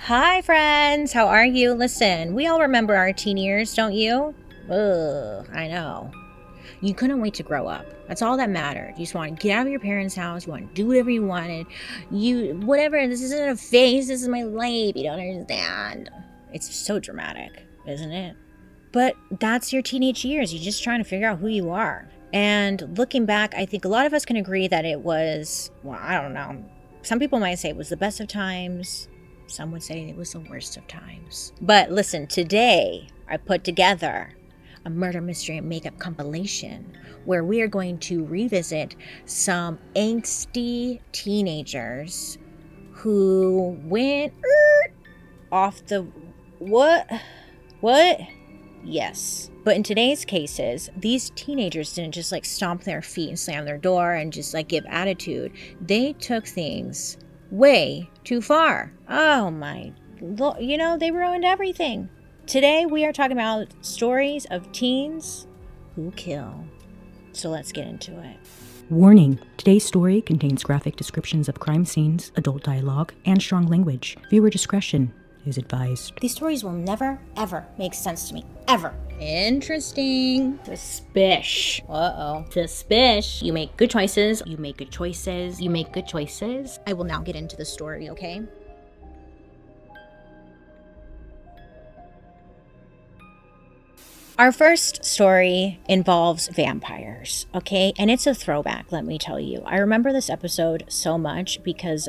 Hi, friends. How are you? Listen, we all remember our teen years, don't you? Ugh, I know. You couldn't wait to grow up. That's all that mattered. You just want to get out of your parents' house. You want to do whatever you wanted. Whatever. This isn't a phase. This is my life. You don't understand. It's so dramatic, isn't it? But that's your teenage years. You're just trying to figure out who you are. And looking back, I think a lot of us can agree that it was, well, I don't know. Some people might say it was the best of times. Some would say it was the worst of times. But listen, today I put together a murder mystery and makeup compilation where we are going to revisit some angsty teenagers who went off the what? Yes. But in today's cases, these teenagers didn't just stomp their feet and slam their door and just give attitude. They took things way too far. Oh my, they ruined everything. Today we are talking about stories of teens who kill. So let's get into it. Warning, today's story contains graphic descriptions of crime scenes, adult dialogue, and strong language. Viewer discretion is advised. These stories will never, ever make sense to me. Ever. Interesting. Suspish. Uh-oh. Suspish. You make good choices. You make good choices. You make good choices. I will now get into the story, okay? Our first story involves vampires, okay? And it's a throwback, let me tell you. I remember this episode so much because,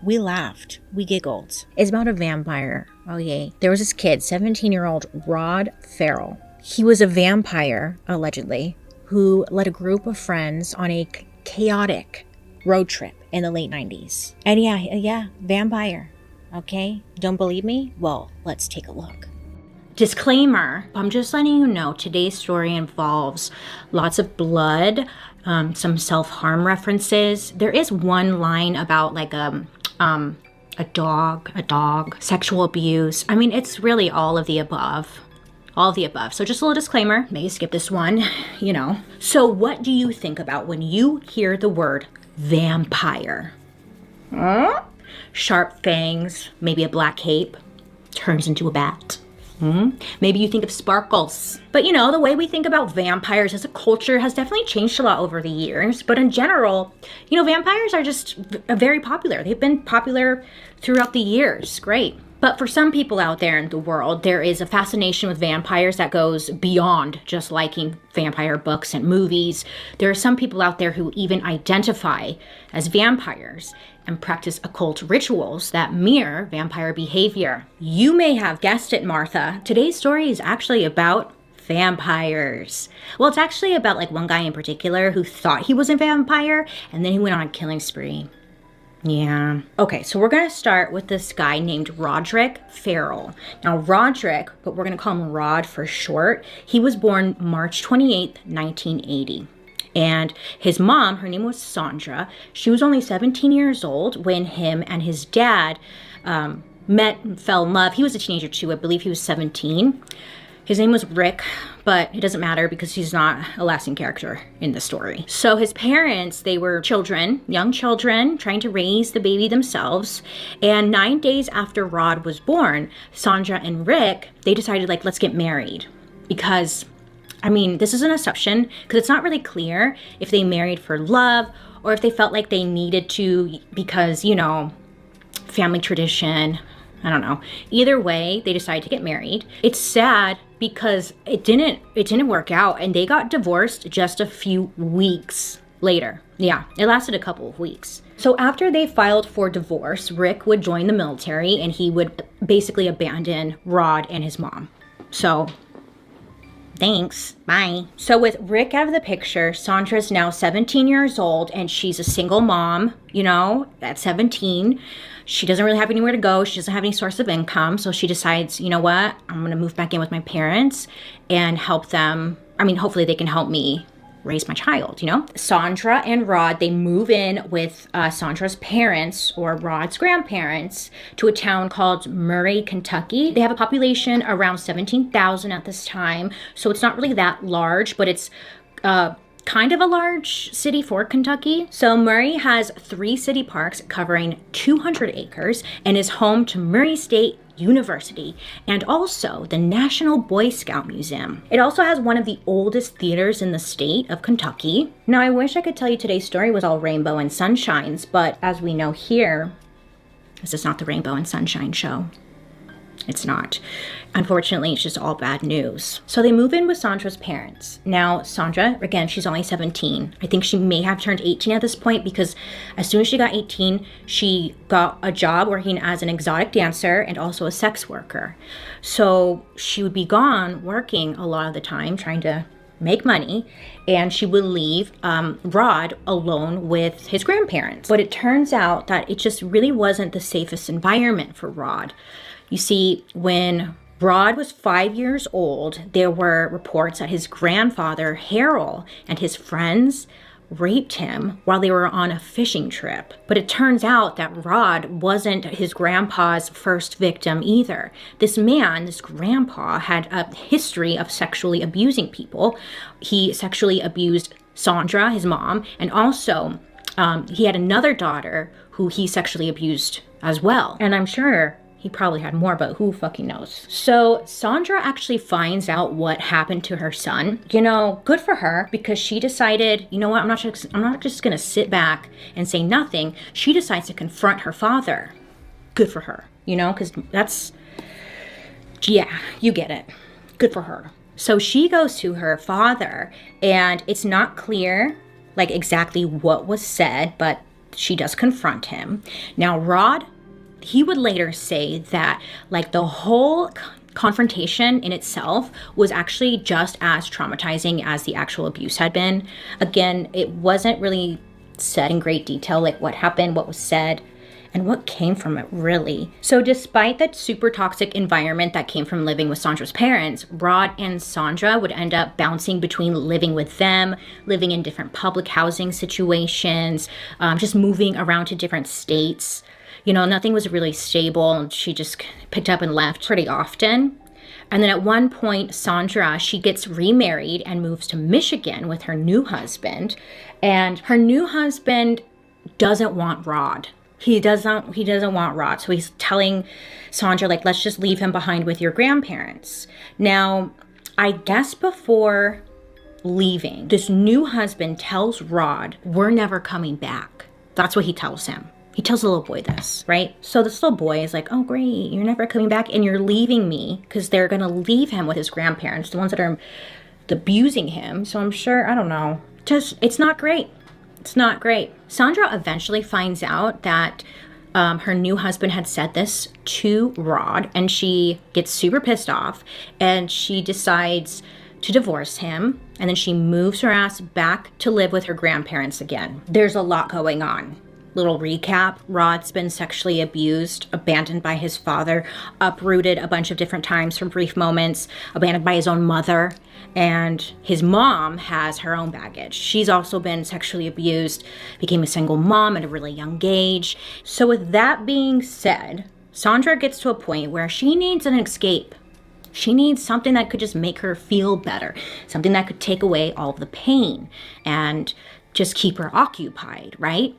we laughed. We giggled. It's about a vampire. Okay. There was this kid, 17-year-old Rod Farrell. He was a vampire, allegedly, who led a group of friends on a chaotic road trip in the late 90s. And yeah, vampire. Okay. Don't believe me? Well, let's take a look. Disclaimer, I'm just letting you know today's story involves lots of blood, some self-harm references. There is one line about a dog, sexual abuse. I mean, it's really all of the above. All of the above. So just a little disclaimer, maybe skip this one, So what do you think about when you hear the word vampire? Sharp fangs, maybe a black cape, turns into a bat. Maybe you think of sparkles. But the way we think about vampires as a culture has definitely changed a lot over the years. But in general, vampires are just very popular. They've been popular throughout the years. Great. But for some people out there in the world, there is a fascination with vampires that goes beyond just liking vampire books and movies. There are some people out there who even identify as vampires and practice occult rituals that mirror vampire behavior. You may have guessed it, Martha. Today's story is actually about vampires. Well, it's actually about one guy in particular who thought he was a vampire and then he went on a killing spree. Yeah. Okay, so we're going to start with this guy named Roderick Farrell. Now, Roderick, but we're going to call him Rod for short, he was born March 28th, 1980. And his mom, her name was Sandra, she was only 17 years old when him and his dad met and fell in love. He was a teenager too, I believe he was 17. His name was Rick, but it doesn't matter because he's not a lasting character in the story. So his parents, they were young children, trying to raise the baby themselves. And 9 days after Rod was born, Sandra and Rick, they decided let's get married. Because, this is an assumption because it's not really clear if they married for love or if they felt like they needed to because, family tradition. I don't know. Either way, they decided to get married. It's sad because it didn't work out and they got divorced just a few weeks later. Yeah, it lasted a couple of weeks. So after they filed for divorce, Rick would join the military and he would basically abandon Rod and his mom. So thanks, bye. So with Rick out of the picture, Sandra's now 17 years old and she's a single mom, at 17. She doesn't really have anywhere to go. She doesn't have any source of income. So she decides, you know what? I'm going to move back in with my parents and help them. Hopefully they can help me raise my child, Sandra and Rod, they move in with Sandra's parents or Rod's grandparents to a town called Murray, Kentucky. They have a population around 17,000 at this time. So it's not really that large, but it's kind of a large city for Kentucky. So Murray has 3 city parks covering 200 acres and is home to Murray State University and also the National Boy Scout Museum. It also has one of the oldest theaters in the state of Kentucky. Now, I wish I could tell you today's story was all rainbow and sunshines, but as we know here, this is not the Rainbow and Sunshine show. It's not. Unfortunately, it's just all bad news. So they move in with Sandra's parents. Now, Sandra, again, she's only 17. I think she may have turned 18 at this point because as soon as she got 18, she got a job working as an exotic dancer and also a sex worker. So she would be gone working a lot of the time, trying to make money, and she would leave Rod alone with his grandparents. But it turns out that it just really wasn't the safest environment for Rod. You see, when Rod was 5 years old, there were reports that his grandfather, Harold, and his friends raped him while they were on a fishing trip. But it turns out that Rod wasn't his grandpa's first victim either. This man, this grandpa, had a history of sexually abusing people. He sexually abused Sandra, his mom, and also he had another daughter who he sexually abused as well. And I'm sure he probably had more, but who fucking knows? So Sandra actually finds out what happened to her son. You know, good for her, because she decided, you know what, I'm not just gonna sit back and say nothing. She decides to confront her father. Good for her, you know, because that's, yeah, you get it. Good for her. So she goes to her father, and it's not clear, like, exactly what was said, but she does confront him. Now, Rod, he would later say that, like, the whole confrontation in itself was actually just as traumatizing as the actual abuse had been. Again, it wasn't really said in great detail, like what happened, what was said, and what came from it, really. So despite that super toxic environment that came from living with Sandra's parents, Rod and Sandra would end up bouncing between living with them, living in different public housing situations, just moving around to different states. You know, nothing was really stable, and she just picked up and left pretty often. And then at one point, Sandra, she gets remarried and moves to Michigan with her new husband. And her new husband doesn't want Rod. He doesn't want Rod. So he's telling Sandra, like, let's just leave him behind with your grandparents. Now, I guess before leaving, this new husband tells Rod, we're never coming back. That's what he tells him. He tells the little boy this, right? So this little boy is like, oh, great, you're never coming back, and you're leaving me, because they're going to leave him with his grandparents, the ones that are abusing him. So I'm sure, I don't know, just, it's not great. It's not great. Sandra eventually finds out that her new husband had said this to Rod, and she gets super pissed off, and she decides to divorce him, and then she moves her ass back to live with her grandparents again. There's a lot going on. Little recap, Rod's been sexually abused, abandoned by his father, uprooted a bunch of different times for brief moments, abandoned by his own mother, and his mom has her own baggage. She's also been sexually abused, became a single mom at a really young age. So with that being said, Sandra gets to a point where she needs an escape. She needs something that could just make her feel better, something that could take away all of the pain and just keep her occupied, right?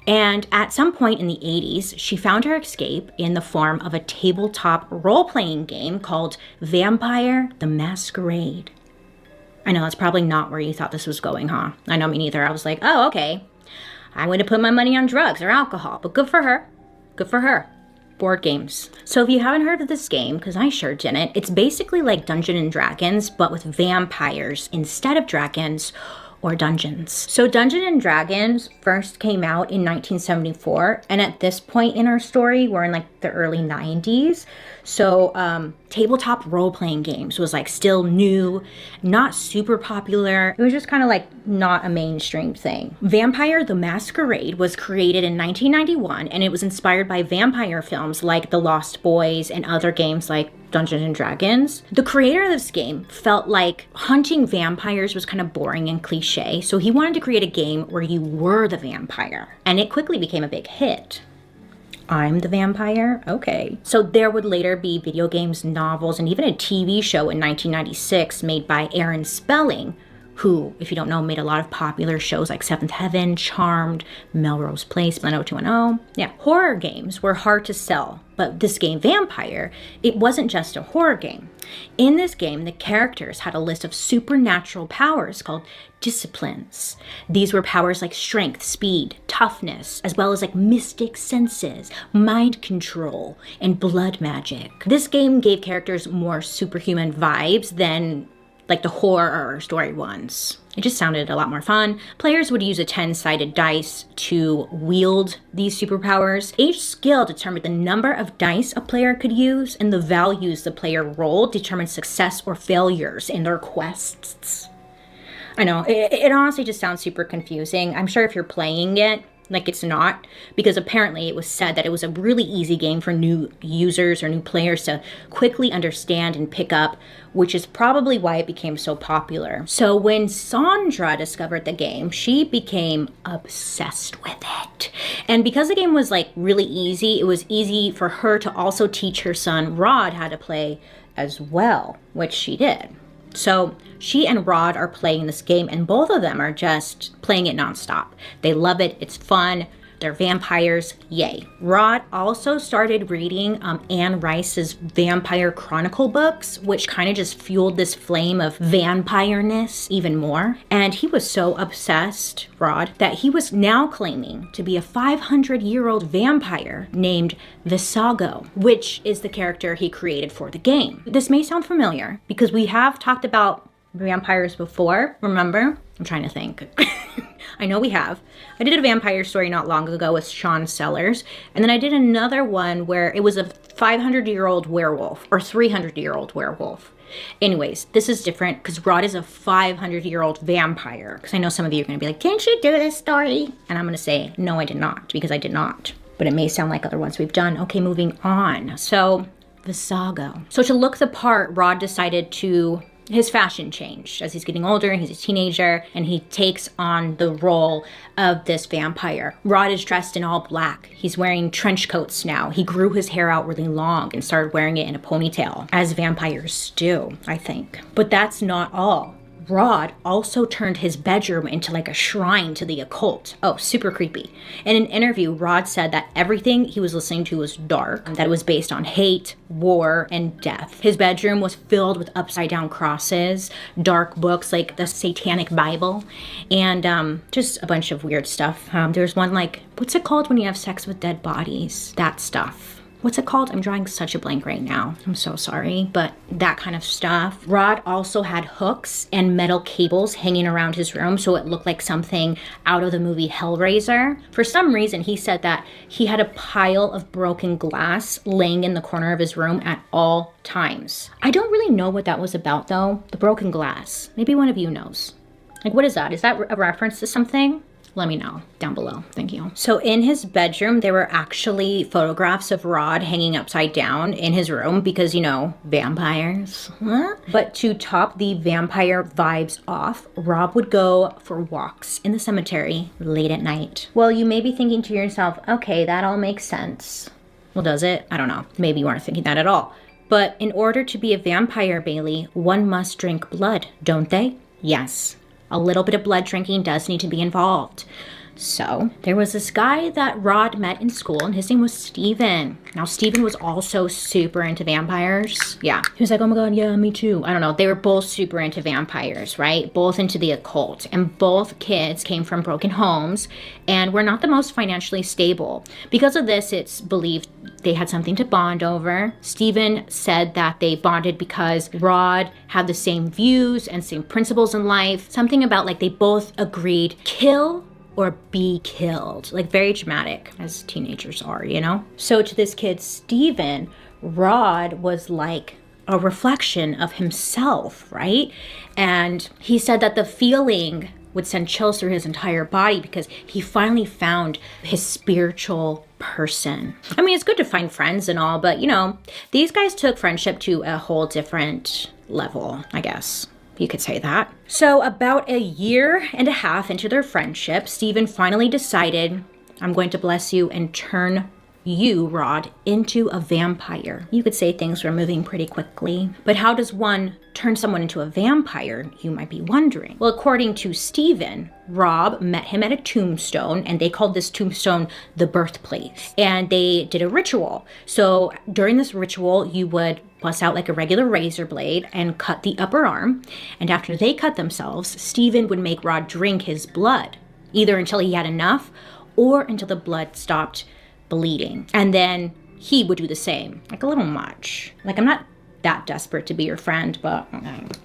And at some point in the 80s, she found her escape in the form of a tabletop role-playing game called Vampire the Masquerade. I know that's probably not where you thought this was going, huh? I know, me neither. I was like, oh, okay. I'm going to put my money on drugs or alcohol, but good for her. Good for her. Board games. So if you haven't heard of this game, because I sure didn't, it's basically like Dungeons and Dragons, but with vampires instead of dragons or dungeons. So Dungeons and Dragons first came out in 1974, and at this point in our story, we're in like the early 90s. So tabletop role-playing games was like still new, not super popular. It was just kind of like not a mainstream thing. Vampire the Masquerade was created in 1991, and it was inspired by vampire films like The Lost Boys and other games like Dungeons and Dragons. The creator of this game felt like hunting vampires was kind of boring and cliche, so he wanted to create a game where you were the vampire, and it quickly became a big hit. I'm the vampire? Okay. So there would later be video games, novels, and even a TV show in 1996 made by Aaron Spelling, who, if you don't know, made a lot of popular shows like Seventh Heaven, Charmed, Melrose Place, 90210. Yeah, horror games were hard to sell, but this game, Vampire, it wasn't just a horror game. In this game, the characters had a list of supernatural powers called disciplines. These were powers like strength, speed, toughness, as well as like mystic senses, mind control, and blood magic. This game gave characters more superhuman vibes than like the horror story ones. It just sounded a lot more fun. Players would use a 10-sided dice to wield these superpowers. Each skill determined the number of dice a player could use, and the values the player rolled determined success or failures in their quests. I know, it honestly just sounds super confusing. I'm sure if you're playing it, like it's not, because apparently it was said that it was a really easy game for new users or new players to quickly understand and pick up, which is probably why it became so popular. So when Sandra discovered the game, she became obsessed with it. And because the game was like really easy, it was easy for her to also teach her son Rod how to play as well, which she did. So she and Rod are playing this game, and both of them are just playing it nonstop. They love it. It's fun. They're vampires. Yay. Rod also started reading Anne Rice's Vampire Chronicle books, which kind of just fueled this flame of vampireness even more. And he was so obsessed, Rod, that he was now claiming to be a 500-year-old vampire named Visago, which is the character he created for the game. This may sound familiar because we have talked about vampires before, remember? I'm trying to think. I know we have. I did a vampire story not long ago with Sean Sellers, and then I did another one where it was a 500-year-old werewolf or 300-year-old werewolf. Anyways, this is different because Rod is a 500-year-old vampire. Because I know some of you are going to be like, didn't you do this story? And I'm going to say, no, I did not, because I did not. But it may sound like other ones we've done. Okay, moving on. So, Visago. So to look the part, Rod decided to his fashion changed as he's getting older, he's a teenager, and he takes on the role of this vampire. Rod is dressed in all black. He's wearing trench coats now. He grew his hair out really long and started wearing it in a ponytail, as vampires do, I think. But that's not all. Rod also turned his bedroom into like a shrine to the occult. Oh, super creepy. In an interview, Rod said that everything he was listening to was dark, that it was based on hate, war, and death. His bedroom was filled with upside down crosses, dark books like the Satanic Bible, and just a bunch of weird stuff. There's one like, what's it called when you have sex with dead bodies? That stuff. What's it called? I'm drawing such a blank right now. I'm so sorry, but that kind of stuff. Rod also had hooks and metal cables hanging around his room, so it looked like something out of the movie Hellraiser. For some reason, he said that he had a pile of broken glass laying in the corner of his room at all times. I don't really know what that was about though, the broken glass. Maybe one of you knows. Like, what is that? Is that a reference to something? Let me know down below. Thank you. So in his bedroom, there were actually photographs of Rod hanging upside down in his room because, you know, vampires. Huh? But to top the vampire vibes off, Rob would go for walks in the cemetery late at night. Well, you may be thinking to yourself, okay, that all makes sense. Well, does it? I don't know. Maybe you aren't thinking that at all. But in order to be a vampire, Bailey, one must drink blood, don't they? Yes. A little bit of blood drinking does need to be involved. So there was this guy that Rod met in school, and his name was Steven. Now, Steven was also super into vampires. Yeah. He was like, oh my God, yeah, me too. I don't know. They were both super into vampires, right? Both into the occult. And both kids came from broken homes and were not the most financially stable. Because of this, it's believed they had something to bond over. Steven said that they bonded because Rod had the same views and same principles in life. Something about like they both agreed, kill or be killed. Like very dramatic, as teenagers are, you know? So to this kid, Steven, Rod was like a reflection of himself, right? And he said that the feeling would send chills through his entire body because he finally found his spiritual person. I mean, it's good to find friends and all, but you know, these guys took friendship to a whole different level, I guess. You could say that. So about a year and a half into their friendship, Steven finally decided, I'm going to bless you and turn you, Rod, into a vampire. You could say things were moving pretty quickly. But how does one turn someone into a vampire, you might be wondering? Well, according to Stephen, Rob met him at a tombstone, and they called this tombstone the birthplace. And they did a ritual. So during this ritual, you would bust out like a regular razor blade and cut the upper arm. And after they cut themselves, Stephen would make Rod drink his blood, either until he had enough or until the blood stopped bleeding. And then he would do the same, like a little much. Like, I'm not that desperate to be your friend, but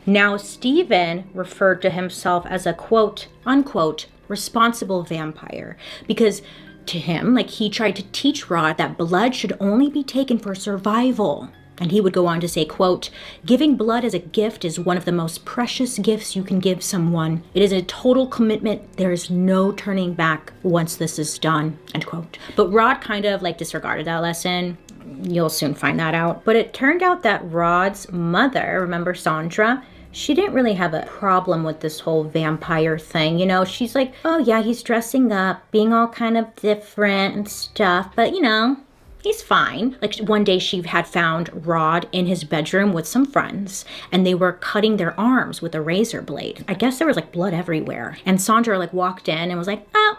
now Stephen referred to himself as a quote unquote responsible vampire, because to him, like, he tried to teach Rod that blood should only be taken for survival. And he would go on to say, quote, "Giving blood as a gift is one of the most precious gifts you can give someone. It is a total commitment. There is no turning back once this is done," end quote. But Rod kind of like disregarded that lesson. You'll soon find that out. But it turned out that Rod's mother, remember Sandra, she didn't really have a problem with this whole vampire thing. You know, she's like, oh yeah, he's dressing up, being all kind of different and stuff, but you know, he's fine. Like, one day she had found Rod in his bedroom with some friends, and they were cutting their arms with a razor blade. I guess there was like blood everywhere. And Sandra like walked in and was like, oh,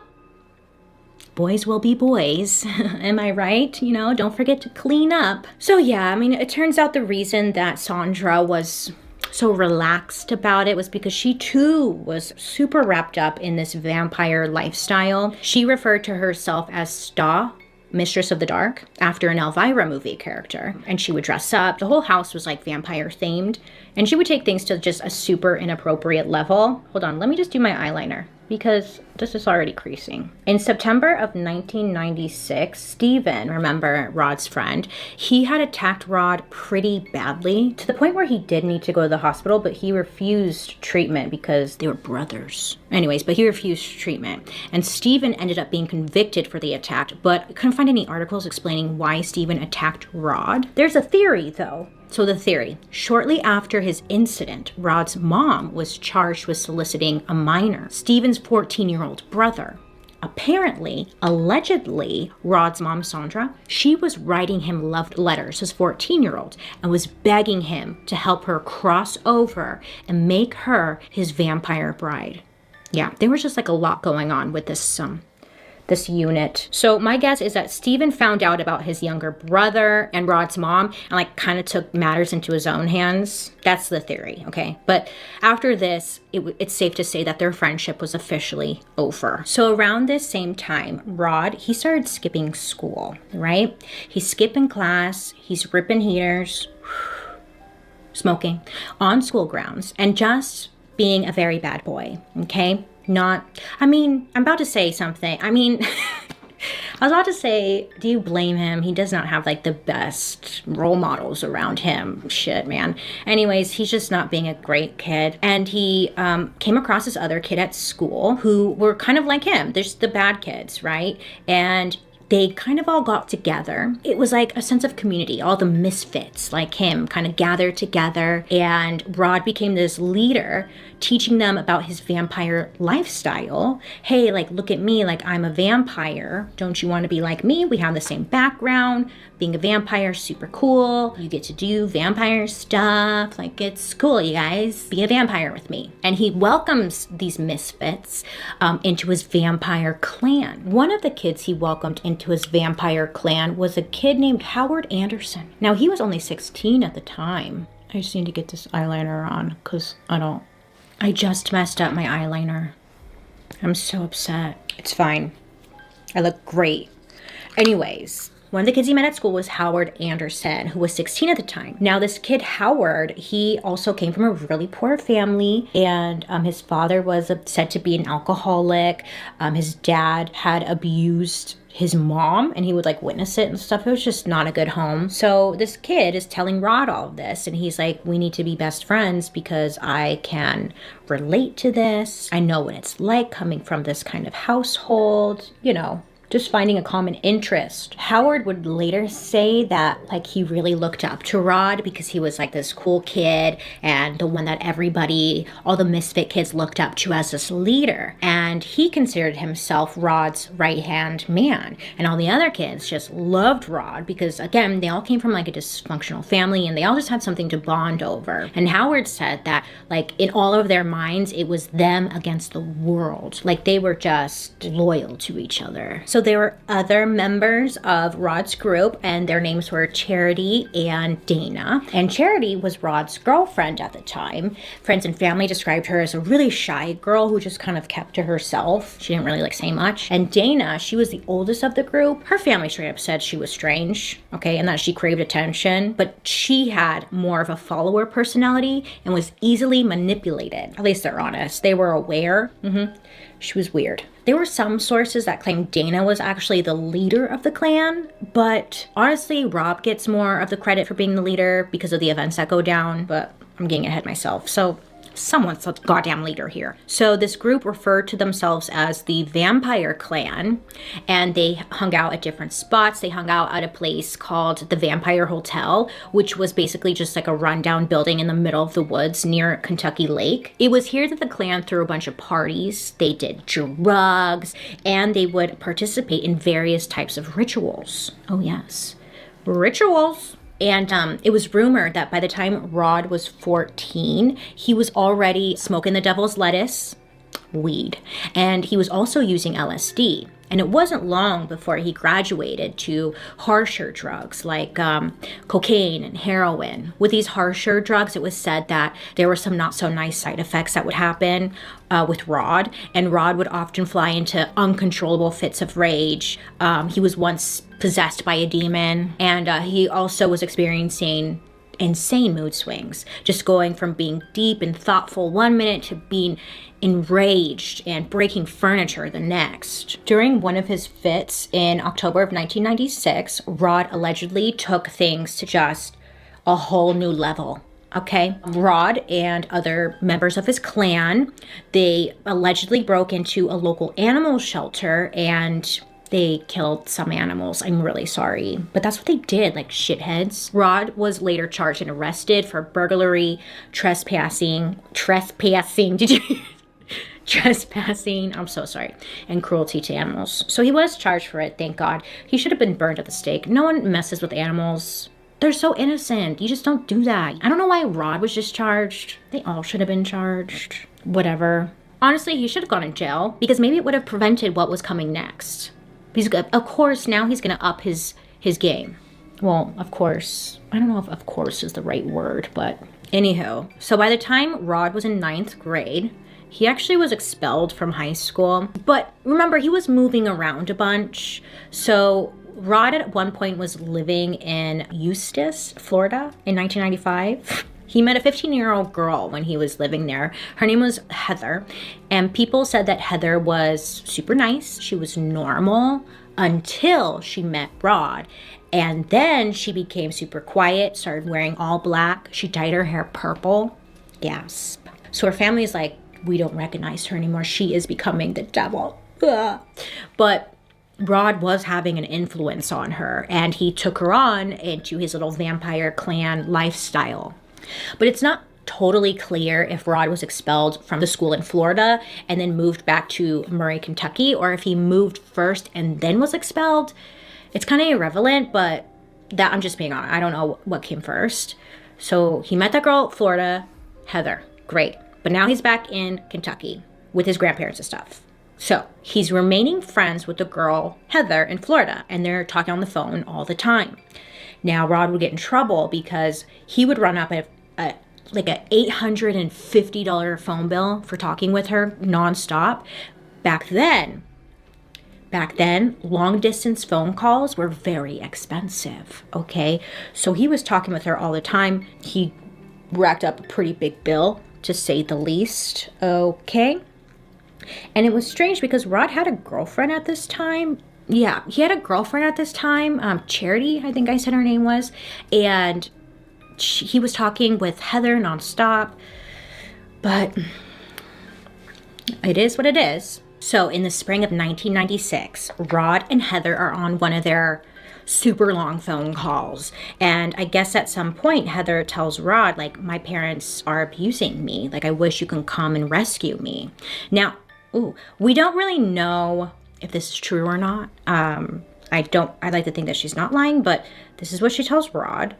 boys will be boys. Am I right? You know, don't forget to clean up. So yeah, I mean, it turns out the reason that Sandra was so relaxed about it was because she too was super wrapped up in this vampire lifestyle. She referred to herself as Sta, Mistress of the Dark, after an Elvira movie character. And she would dress up. The whole house was like vampire themed. And she would take things to just a super inappropriate level. Hold on, let me just do my eyeliner, because this is already creasing. In September of 1996, Stephen, remember Rod's friend, he had attacked Rod pretty badly, to the point where he did need to go to the hospital, but he refused treatment because they were brothers. Anyways, but he refused treatment. And Stephen ended up being convicted for the attack, but I couldn't find any articles explaining why Stephen attacked Rod. There's a theory though. So the theory, shortly after his incident, Rod's mom was charged with soliciting a minor, Stephen's 14-year-old brother. Apparently, allegedly, Rod's mom, Sandra, she was writing him love letters, his 14-year-old, and was begging him to help her cross over and make her his vampire bride. Yeah, there was just like a lot going on with this unit. So my guess is that Stephen found out about his younger brother and Rod's mom and like kind of took matters into his own hands. That's the theory, okay? But after this, it's safe to say that their friendship was officially over. So around this same time, Rod, he started skipping school, right? He's skipping class, he's ripping heaters, smoking on school grounds, and just being a very bad boy, okay? I'm about to say something. I was about to say, do you blame him? He does not have like the best role models around him. Shit, man. Anyways, he's just not being a great kid. And he came across this other kid at school who were kind of like him. There's the bad kids, right? And they kind of all got together. It was like a sense of community. All the misfits like him kind of gathered together, and Rod became this leader, teaching them about his vampire lifestyle. Hey, like, look at me, like, I'm a vampire. Don't you want to be like me? We have the same background. Being a vampire, super cool. You get to do vampire stuff. Like, it's cool, you guys. Be a vampire with me. And he welcomes these misfits into his vampire clan. One of the kids he welcomed into his vampire clan was a kid named Howard Anderson. Now, he was only 16 at the time. I just need to get this eyeliner on because I just messed up my eyeliner. I'm so upset. It's fine. I look great. Anyways, one of the kids he met at school was Howard Anderson, who was 16 at the time. Now, this kid, Howard, he also came from a really poor family, and his father was said to be an alcoholic. His dad had abused his mom, and he would like witness it and stuff. It was just not a good home. So this kid is telling Rod all of this, and he's like, we need to be best friends because I can relate to this. I know what it's like coming from this kind of household, you know, just finding a common interest. Howard would later say that like he really looked up to Rod because he was like this cool kid and the one that everybody, all the misfit kids looked up to as this leader. And he considered himself Rod's right-hand man. And all the other kids just loved Rod because again, they all came from like a dysfunctional family and they all just had something to bond over. And Howard said that like in all of their minds, it was them against the world. Like they were just loyal to each other. So there were other members of Rod's group and their names were Charity and Dana. And Charity was Rod's girlfriend at the time. Friends and family described her as a really shy girl who just kind of kept to herself. She didn't really like say much. And Dana, she was the oldest of the group. Her family straight up said she was strange, okay, and that she craved attention, but she had more of a follower personality and was easily manipulated. At least they're honest. They were aware. She was weird. There were some sources that claimed Dana was actually the leader of the clan, but honestly, Rob gets more of the credit for being the leader because of the events that go down, but I'm getting ahead myself. So someone's a goddamn leader here. So this group referred to themselves as the Vampire Clan, and they hung out at different spots. They hung out at a place called the Vampire Hotel, which was basically just like a rundown building in the middle of the woods near Kentucky Lake. It was here that the clan threw a bunch of parties. They did drugs, and they would participate in various types of rituals. Oh yes, rituals. And it was rumored that by the time Rod was 14, he was already smoking the devil's lettuce, weed, and he was also using LSD. And it wasn't long before he graduated to harsher drugs like cocaine and heroin. With these harsher drugs, it was said that there were some not so nice side effects that would happen with Rod. And Rod would often fly into uncontrollable fits of rage. He was once possessed by a demon. And he also was experiencing insane mood swings, just going from being deep and thoughtful one minute to being enraged and breaking furniture the next. During one of his fits in October of 1996, Rod allegedly took things to just a whole new level. Okay, Rod and other members of his clan, they allegedly broke into a local animal shelter and they killed some animals. I'm really sorry. But that's what they did, like shitheads. Rod was later charged and arrested for burglary, trespassing, did you? Trespassing, I'm so sorry, and cruelty to animals. So he was charged for it, thank God. He should have been burned at the stake. No one messes with animals. They're so innocent. You just don't do that. I don't know why Rod was just charged. They all should have been charged. Whatever. Honestly, he should have gone in jail because maybe it would have prevented what was coming next. Because of course, now he's going to up his game. Well, of course. I don't know if of course is the right word, but anywho. So by the time Rod was in 9th grade, he actually was expelled from high school. But remember, he was moving around a bunch. So Rod at one point was living in Eustis, Florida in 1995. He met a 15-year-old girl when he was living there. Her name was Heather, and people said that Heather was super nice. She was normal until she met Rod, and then she became super quiet, started wearing all black. She dyed her hair purple. Gasp. So her family's like, we don't recognize her anymore. She is becoming the devil. Ugh. But Rod was having an influence on her, and he took her on into his little vampire clan lifestyle. But it's not totally clear if Rod was expelled from the school in Florida and then moved back to Murray, Kentucky, or if he moved first and then was expelled. It's kind of irrelevant, but that I'm just being honest. I don't know what came first. So he met that girl at Florida, Heather. Great. But now he's back in Kentucky with his grandparents and stuff. So he's remaining friends with the girl, Heather, in Florida, and they're talking on the phone all the time. Now, Rod would get in trouble because he would run up like a $850 phone bill for talking with her nonstop. Back then, long distance phone calls were very expensive, okay? So he was talking with her all the time. He racked up a pretty big bill, to say the least, okay? And it was strange because Rod had a girlfriend at this time. Yeah, he had a girlfriend at this time, Charity, I think I said her name was, and he was talking with Heather nonstop, but it is what it is. So in the spring of 1996, Rod and Heather are on one of their super long phone calls. And I guess at some point, Heather tells Rod, like, my parents are abusing me. Like, I wish you can come and rescue me. Now, we don't really know if this is true or not. I'd like to think that she's not lying, but this is what she tells Rod.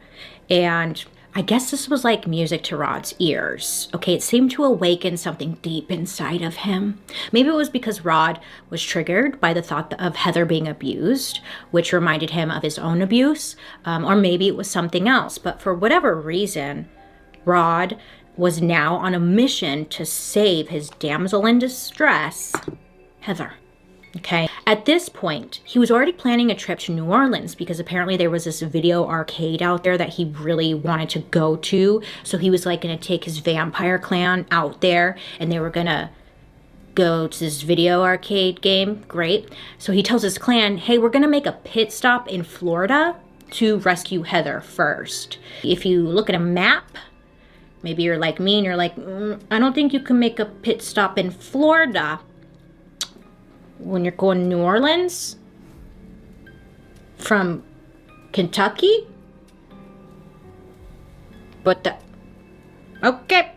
And I guess this was like music to Rod's ears. Okay, it seemed to awaken something deep inside of him. Maybe it was because Rod was triggered by the thought of Heather being abused, which reminded him of his own abuse, or maybe it was something else. But for whatever reason, Rod was now on a mission to save his damsel in distress, Heather. Okay. At this point, he was already planning a trip to New Orleans because apparently there was this video arcade out there that he really wanted to go to. So he was like going to take his vampire clan out there and they were going to go to this video arcade game. Great. So he tells his clan, hey, we're going to make a pit stop in Florida to rescue Heather first. If you look at a map, maybe you're like me and you're like, I don't think you can make a pit stop in Florida when you're going to New Orleans from Kentucky. But okay.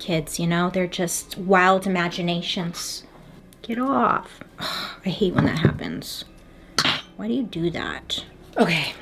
Kids, you know, they're just wild imaginations. Get off. I hate when that happens. Why do you do that? Okay.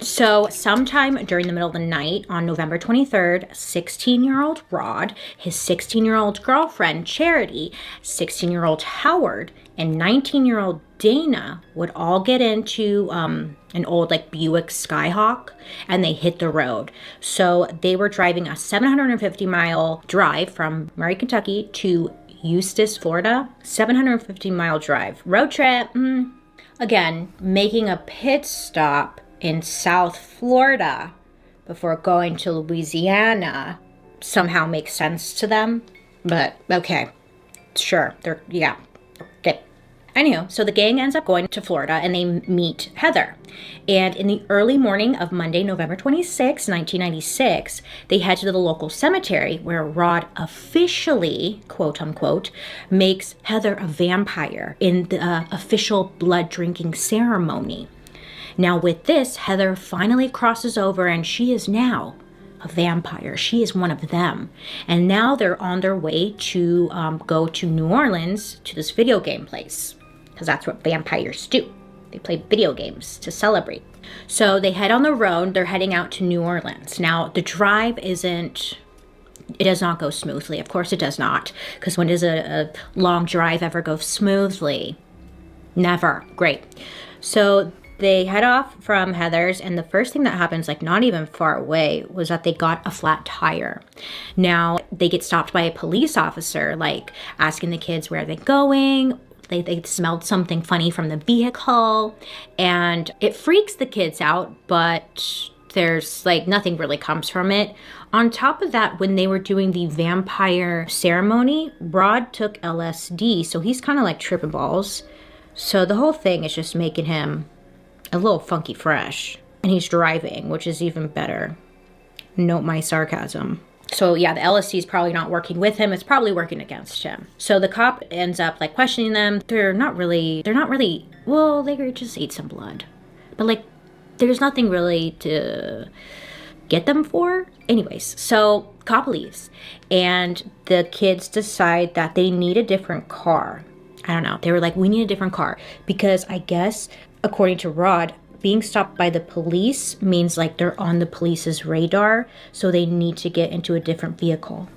So sometime during the middle of the night on November 23rd, 16-year-old Rod, his 16-year-old girlfriend Charity, 16-year-old Howard, and 19-year-old Dana would all get into an old like Buick Skyhawk and they hit the road. So they were driving a 750-mile drive from Murray, Kentucky to Eustis, Florida. 750-mile drive. Road trip. Again, making a pit stop in South Florida before going to Louisiana somehow makes sense to them. But okay, sure, okay. Anyhow, so the gang ends up going to Florida and they meet Heather. And in the early morning of Monday, November 26, 1996, they head to the local cemetery where Rod officially, quote unquote, makes Heather a vampire in the official blood drinking ceremony. Now with this, Heather finally crosses over and she is now a vampire. She is one of them. And now they're on their way to go to New Orleans to this video game place. Because that's what vampires do. They play video games to celebrate. So they head on the road. They're heading out to New Orleans. Now the drive it does not go smoothly. Of course it does not. Because when does a long drive ever go smoothly? Never. Great. So they head off from Heather's, and the first thing that happens, like not even far away, was that they got a flat tire. Now, they get stopped by a police officer, like asking the kids where they're going. They smelled something funny from the vehicle, and it freaks the kids out, but there's like nothing really comes from it. On top of that, when they were doing the vampire ceremony, Rod took LSD, so he's kind of like tripping balls. So the whole thing is just making him a little funky fresh. And he's driving, which is even better. Note my sarcasm. So yeah, the LSD is probably not working with him. It's probably working against him. So the cop ends up like questioning them. They're not really, well, they just ate some blood. But like, there's nothing really to get them for. Anyways, so cop leaves. And the kids decide that they need a different car. I don't know. They were like, we need a different car. Because I guess, according to Rod, being stopped by the police means like they're on the police's radar. So they need to get into a different vehicle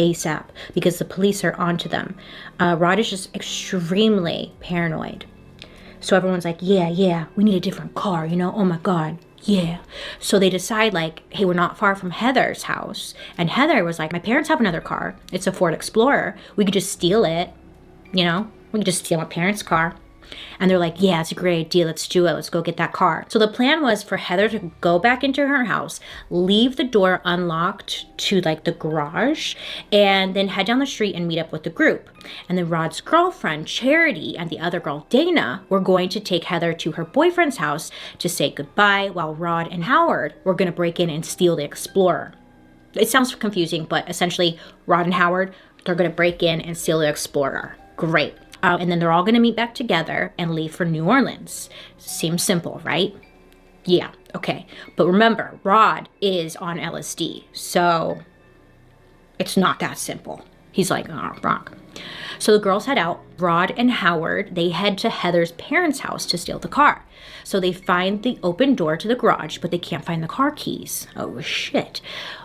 ASAP because the police are onto them. Rod is just extremely paranoid. So everyone's like, yeah, we need a different car, you know? Oh my God, yeah. So they decide like, hey, we're not far from Heather's house. And Heather was like, my parents have another car. It's a Ford Explorer. We could just steal it, you know? We could just steal my parents' car. And they're like, yeah, it's a great idea. Let's do it. Let's go get that car. So the plan was for Heather to go back into her house, leave the door unlocked to like the garage, and then head down the street and meet up with the group. And then Rod's girlfriend, Charity, and the other girl, Dana, were going to take Heather to her boyfriend's house to say goodbye, while Rod and Howard were going to break in and steal the Explorer. It sounds confusing, but essentially Rod and Howard they're gonna break in and steal the Explorer. Great. And then they're all gonna meet back together and leave for New Orleans. Seems simple, right? Yeah, okay. But remember, Rod is on LSD, so it's not that simple. He's like, oh, wrong. So the girls head out. Rod and Howard, they head to Heather's parents' house to steal the car. So they find the open door to the garage, but they can't find the car keys. Oh, shit.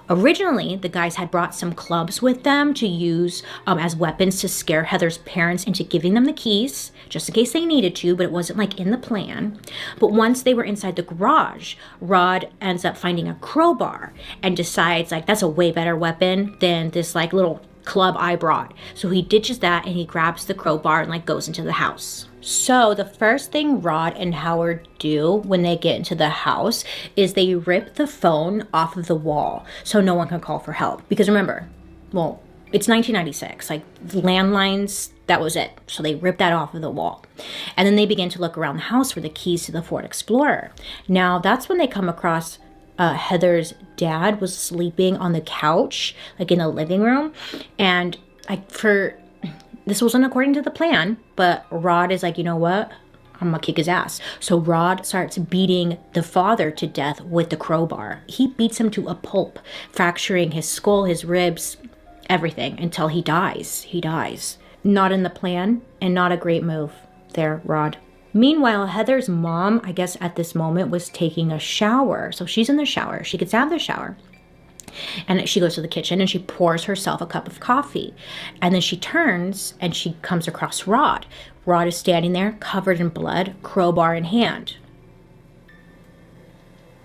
Originally, the guys had brought some clubs with them to use as weapons to scare Heather's parents into giving them the keys, just in case they needed to, but it wasn't like in the plan. But once they were inside the garage, Rod ends up finding a crowbar and decides like that's a way better weapon than this like little club I brought. So he ditches that and he grabs the crowbar and like goes into the house. So the first thing Rod and Howard do when they get into the house is they rip the phone off of the wall so no one can call for help. Because remember, well, it's 1996, like landlines, that was it. So they ripped that off of the wall. And then they begin to look around the house for the keys to the Ford Explorer. Now that's when they come across Heather's dad was sleeping on the couch, like in the living room. And this wasn't according to the plan, but Rod is like, you know what? I'm gonna kick his ass. So Rod starts beating the father to death with the crowbar. He beats him to a pulp, fracturing his skull, his ribs, everything until he dies. He dies. Not in the plan and not a great move there, Rod. Meanwhile, Heather's mom, I guess at this moment, was taking a shower. So she's in the shower. She gets out of the shower. And she goes to the kitchen and she pours herself a cup of coffee. And then she turns and she comes across Rod. Rod is standing there covered in blood, crowbar in hand.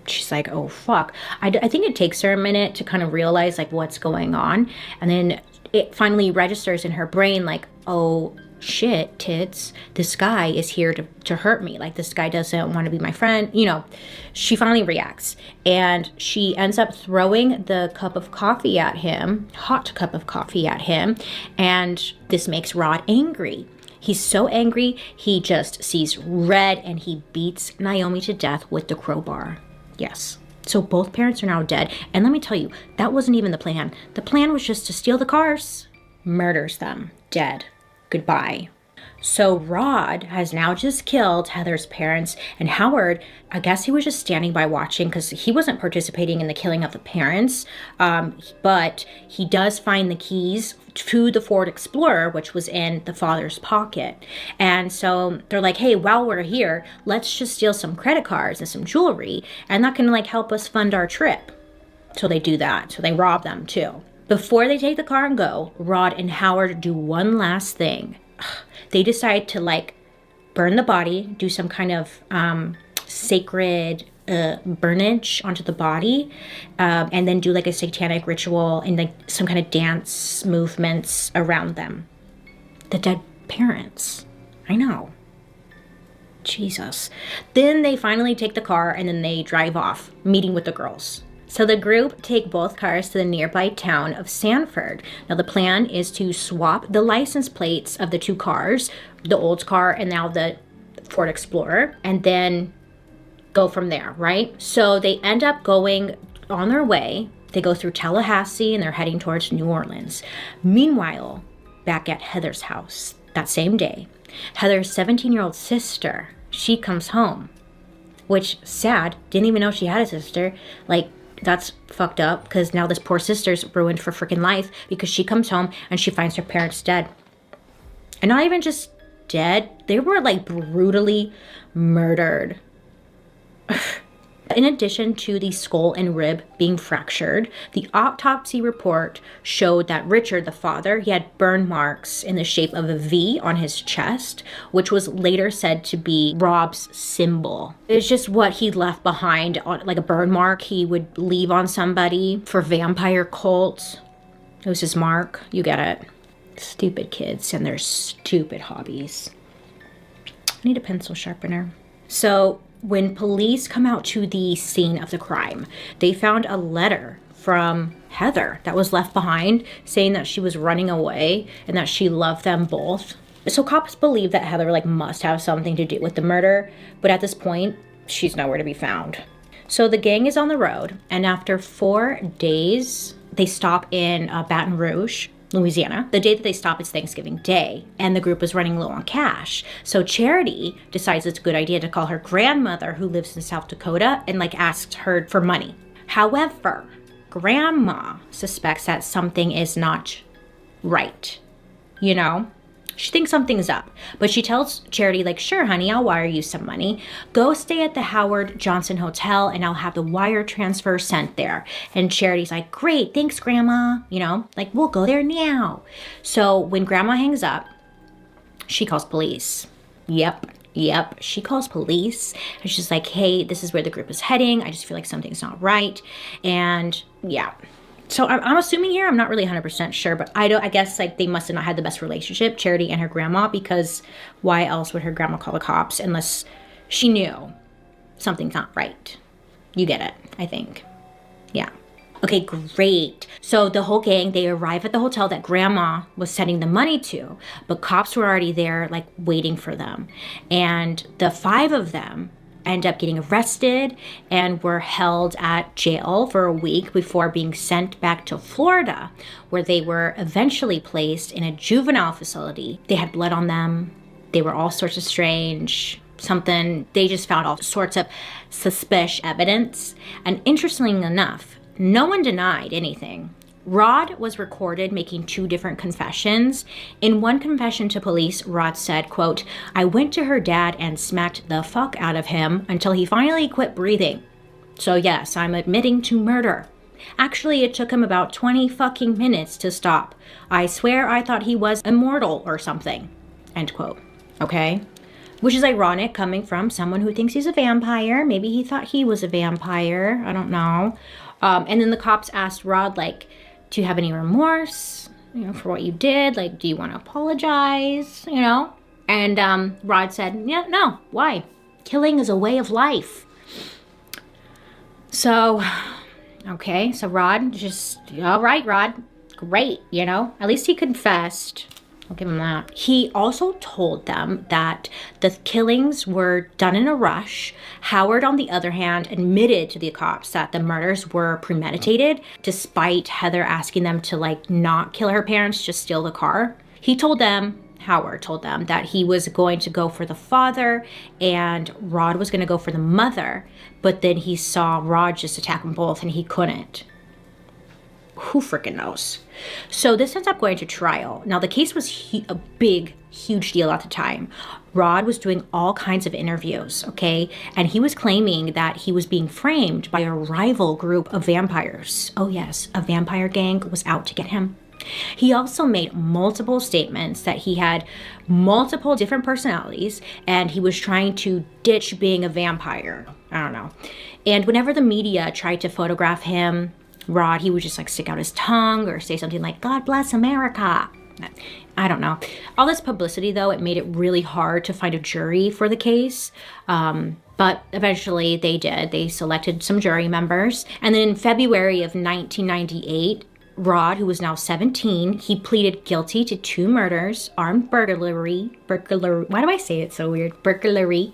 She's like, oh, fuck. I think it takes her a minute to kind of realize like what's going on. And then it finally registers in her brain like, oh, shit, tits, this guy is here to hurt me. Like, this guy doesn't want to be my friend. You know, she finally reacts and she ends up throwing the cup of coffee at him, hot cup of coffee at him. And this makes Rod angry. He's so angry, he just sees red and he beats Naomi to death with the crowbar. Yes. So both parents are now dead. And let me tell you, that wasn't even the plan. The plan was just to steal the cars. Murders them. Dead. Goodbye. So Rod has now just killed Heather's parents, and Howard, I guess he was just standing by watching because he wasn't participating in the killing of the parents, but he does find the keys to the Ford Explorer, which was in the father's pocket. And so they're like, hey, while we're here, let's just steal some credit cards and some jewelry, and that can like help us fund our trip. So they do that. So they rob them too. Before they take the car and go, Rod and Howard do one last thing. They decide to like burn the body, do some kind of sacred burnage onto the body, and then do like a satanic ritual and like some kind of dance movements around them. The dead parents. I know. Jesus. Then they finally take the car and then they drive off, meeting with the girls. So the group take both cars to the nearby town of Sanford. Now the plan is to swap the license plates of the two cars, the old car and now the Ford Explorer, and then go from there, right? So they end up going on their way. They go through Tallahassee and they're heading towards New Orleans. Meanwhile, back at Heather's house that same day, Heather's 17-year-old sister, she comes home, which sad, didn't even know she had a sister. Like, that's fucked up because now this poor sister's ruined for freaking life because she comes home and she finds her parents dead. And not even just dead, they were like brutally murdered. In addition to the skull and rib being fractured, the autopsy report showed that Richard, the father, he had burn marks in the shape of a V on his chest, which was later said to be Rob's symbol. It's just what he left behind, on like a burn mark he would leave on somebody for vampire cults. It was his mark. You get it. Stupid kids and their stupid hobbies. I need a pencil sharpener. So when police come out to the scene of the crime, they found a letter from Heather that was left behind saying that she was running away and that she loved them both. So cops believe that Heather like must have something to do with the murder, but at this point, she's nowhere to be found. So the gang is on the road, and after 4 days, they stop in Baton Rouge. Louisiana. The day that they stop is Thanksgiving Day, and the group is running low on cash. So Charity decides it's a good idea to call her grandmother, who lives in South Dakota, and asks her for money. However, Grandma suspects that something is not right. She thinks something's up, but she tells Charity, sure, honey, I'll wire you some money. Go stay at the Howard Johnson Hotel and I'll have the wire transfer sent there. And Charity's like, great, thanks, Grandma. We'll go there now. So when Grandma hangs up, she calls police. Yep. She calls police and she's like, hey, this is where the group is heading. I just feel like something's not right. And yeah. So I'm assuming here, I'm not really 100% sure, but I guess they must have not had the best relationship, Charity and her grandma, because why else would her grandma call the cops unless she knew something's not right? You get it, I think. Yeah. Okay, great. So the whole gang, they arrive at the hotel that Grandma was sending the money to, but cops were already there, waiting for them. And the 5 of them end up getting arrested and were held at jail for a week before being sent back to Florida, where they were eventually placed in a juvenile facility. They had blood on them. They were all sorts of strange. They just found all sorts of suspicious evidence. And interestingly enough, no one denied anything. Rod was recorded making 2 different confessions. In one confession to police, Rod said, quote, I went to her dad and smacked the fuck out of him until he finally quit breathing. So yes, I'm admitting to murder. Actually, it took him about 20 fucking minutes to stop. I swear I thought he was immortal or something. End quote. Okay? Which is ironic coming from someone who thinks he's a vampire. Maybe he thought he was a vampire. I don't know. And then the cops asked Rod, do you have any remorse, for what you did? Do you want to apologize, And Rod said, yeah, no, why? Killing is a way of life. So, okay, so Rod just, all right, Rod, great, At least he confessed. I'll give him that. He also told them that the killings were done in a rush. Howard, on the other hand, admitted to the cops that the murders were premeditated, despite Heather asking them to not kill her parents, just steal the car. Howard told them that he was going to go for the father and Rod was going to go for the mother, but then he saw Rod just attack them both and he couldn't. Who freaking knows? So this ends up going to trial. Now, the case was a big, huge deal at the time. Rod was doing all kinds of interviews, okay? And he was claiming that he was being framed by a rival group of vampires. Oh yes, a vampire gang was out to get him. He also made multiple statements that he had multiple different personalities and he was trying to ditch being a vampire. I don't know. And whenever the media tried to photograph him, Rod, he would just stick out his tongue or say something like, God bless America. I don't know. All this publicity, though, it made it really hard to find a jury for the case. But eventually they did. They selected some jury members. And then in February of 1998, Rod, who was now 17, he pleaded guilty to 2 murders, armed burglary. Why do I say it so weird? Burglary.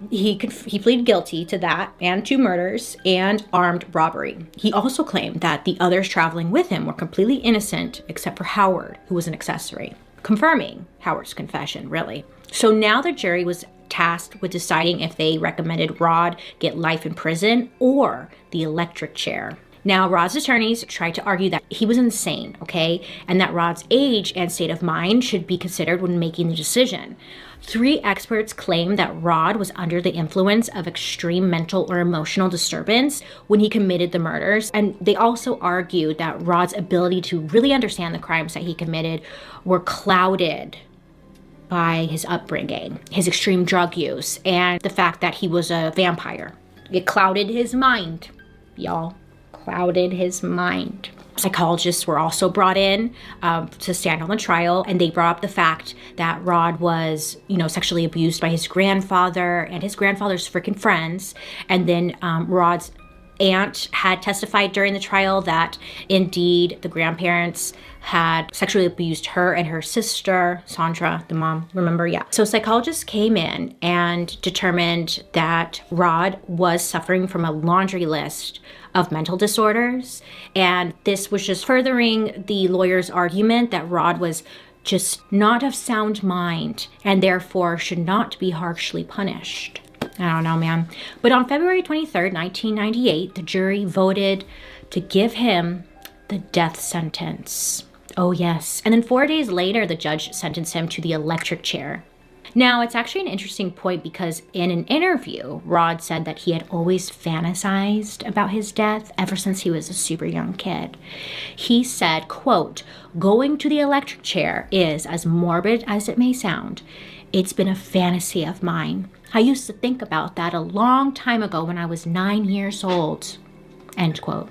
He pleaded guilty to that and 2 murders and armed robbery. He also claimed that the others traveling with him were completely innocent except for Howard, who was an accessory, confirming Howard's confession, really. So now the jury was tasked with deciding if they recommended Rod get life in prison or the electric chair. Now, Rod's attorneys tried to argue that he was insane, okay, and that Rod's age and state of mind should be considered when making the decision. 3 experts claimed that Rod was under the influence of extreme mental or emotional disturbance when he committed the murders, and they also argued that Rod's ability to really understand the crimes that he committed were clouded by his upbringing, his extreme drug use, and the fact that he was a vampire. It clouded his mind, y'all. Clouded his mind. Psychologists were also brought in to stand on the trial, and they brought up the fact that Rod was, sexually abused by his grandfather and his grandfather's freaking friends. And then Rod's aunt had testified during the trial that indeed the grandparents had sexually abused her and her sister, Sandra, the mom, remember? Yeah. So psychologists came in and determined that Rod was suffering from a laundry list of mental disorders. And this was just furthering the lawyer's argument that Rod was just not of sound mind and therefore should not be harshly punished. I don't know, man. But on February 23rd, 1998, the jury voted to give him the death sentence. Oh, yes. And then 4 days later, the judge sentenced him to the electric chair. Now, it's actually an interesting point because in an interview, Rod said that he had always fantasized about his death ever since he was a super young kid. He said, quote, "Going to the electric chair is, as morbid as it may sound, it's been a fantasy of mine. I used to think about that a long time ago when I was 9 years old." End quote.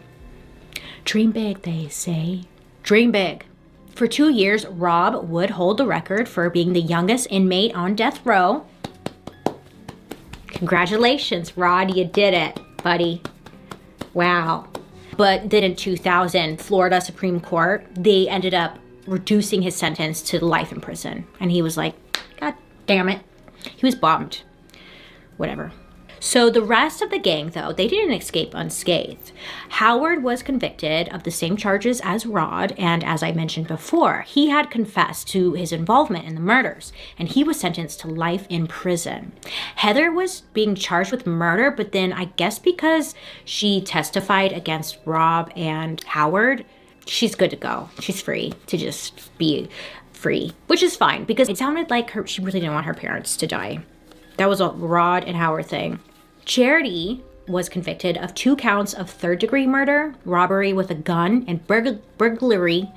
Dream big, they say. Dream big. For 2 years, Rob would hold the record for being the youngest inmate on death row. Congratulations, Rod, you did it, buddy. Wow. But then in 2000, Florida Supreme Court, they ended up reducing his sentence to life in prison. And he was like, God damn it. He was bummed. Whatever. So the rest of the gang, though, they didn't escape unscathed. Howard was convicted of the same charges as Rod, and as I mentioned before, he had confessed to his involvement in the murders, and he was sentenced to life in prison. Heather was being charged with murder, but then I guess because she testified against Rob and Howard, she's good to go. She's free to just be free, which is fine, because it sounded like she really didn't want her parents to die. That was a Rod and Howard thing. Charity was convicted of 2 counts of third-degree murder, robbery with a gun, and burglary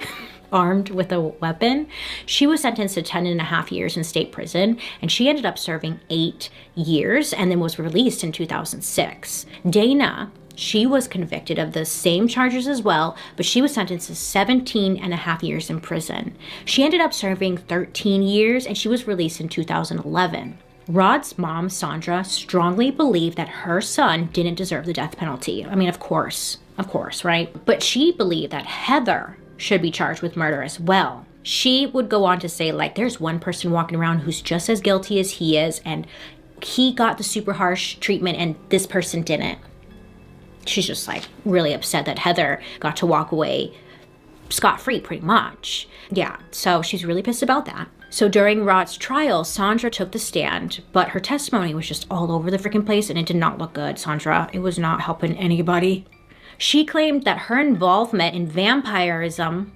armed with a weapon. She was sentenced to 10.5 years in state prison, and she ended up serving 8 years and then was released in 2006. Dana, she was convicted of the same charges as well, but she was sentenced to 17.5 years in prison. She ended up serving 13 years, and she was released in 2011. Rod's mom, Sandra, strongly believed that her son didn't deserve the death penalty. I mean, of course, right? But she believed that Heather should be charged with murder as well. She would go on to say, like, there's one person walking around who's just as guilty as he is, and he got the super harsh treatment and this person didn't. She's just like really upset that Heather got to walk away scot-free pretty much. Yeah, so she's really pissed about that. So during Rod's trial, Sandra took the stand, but her testimony was just all over the freaking place and it did not look good, Sandra. It was not helping anybody. She claimed that her involvement in vampirism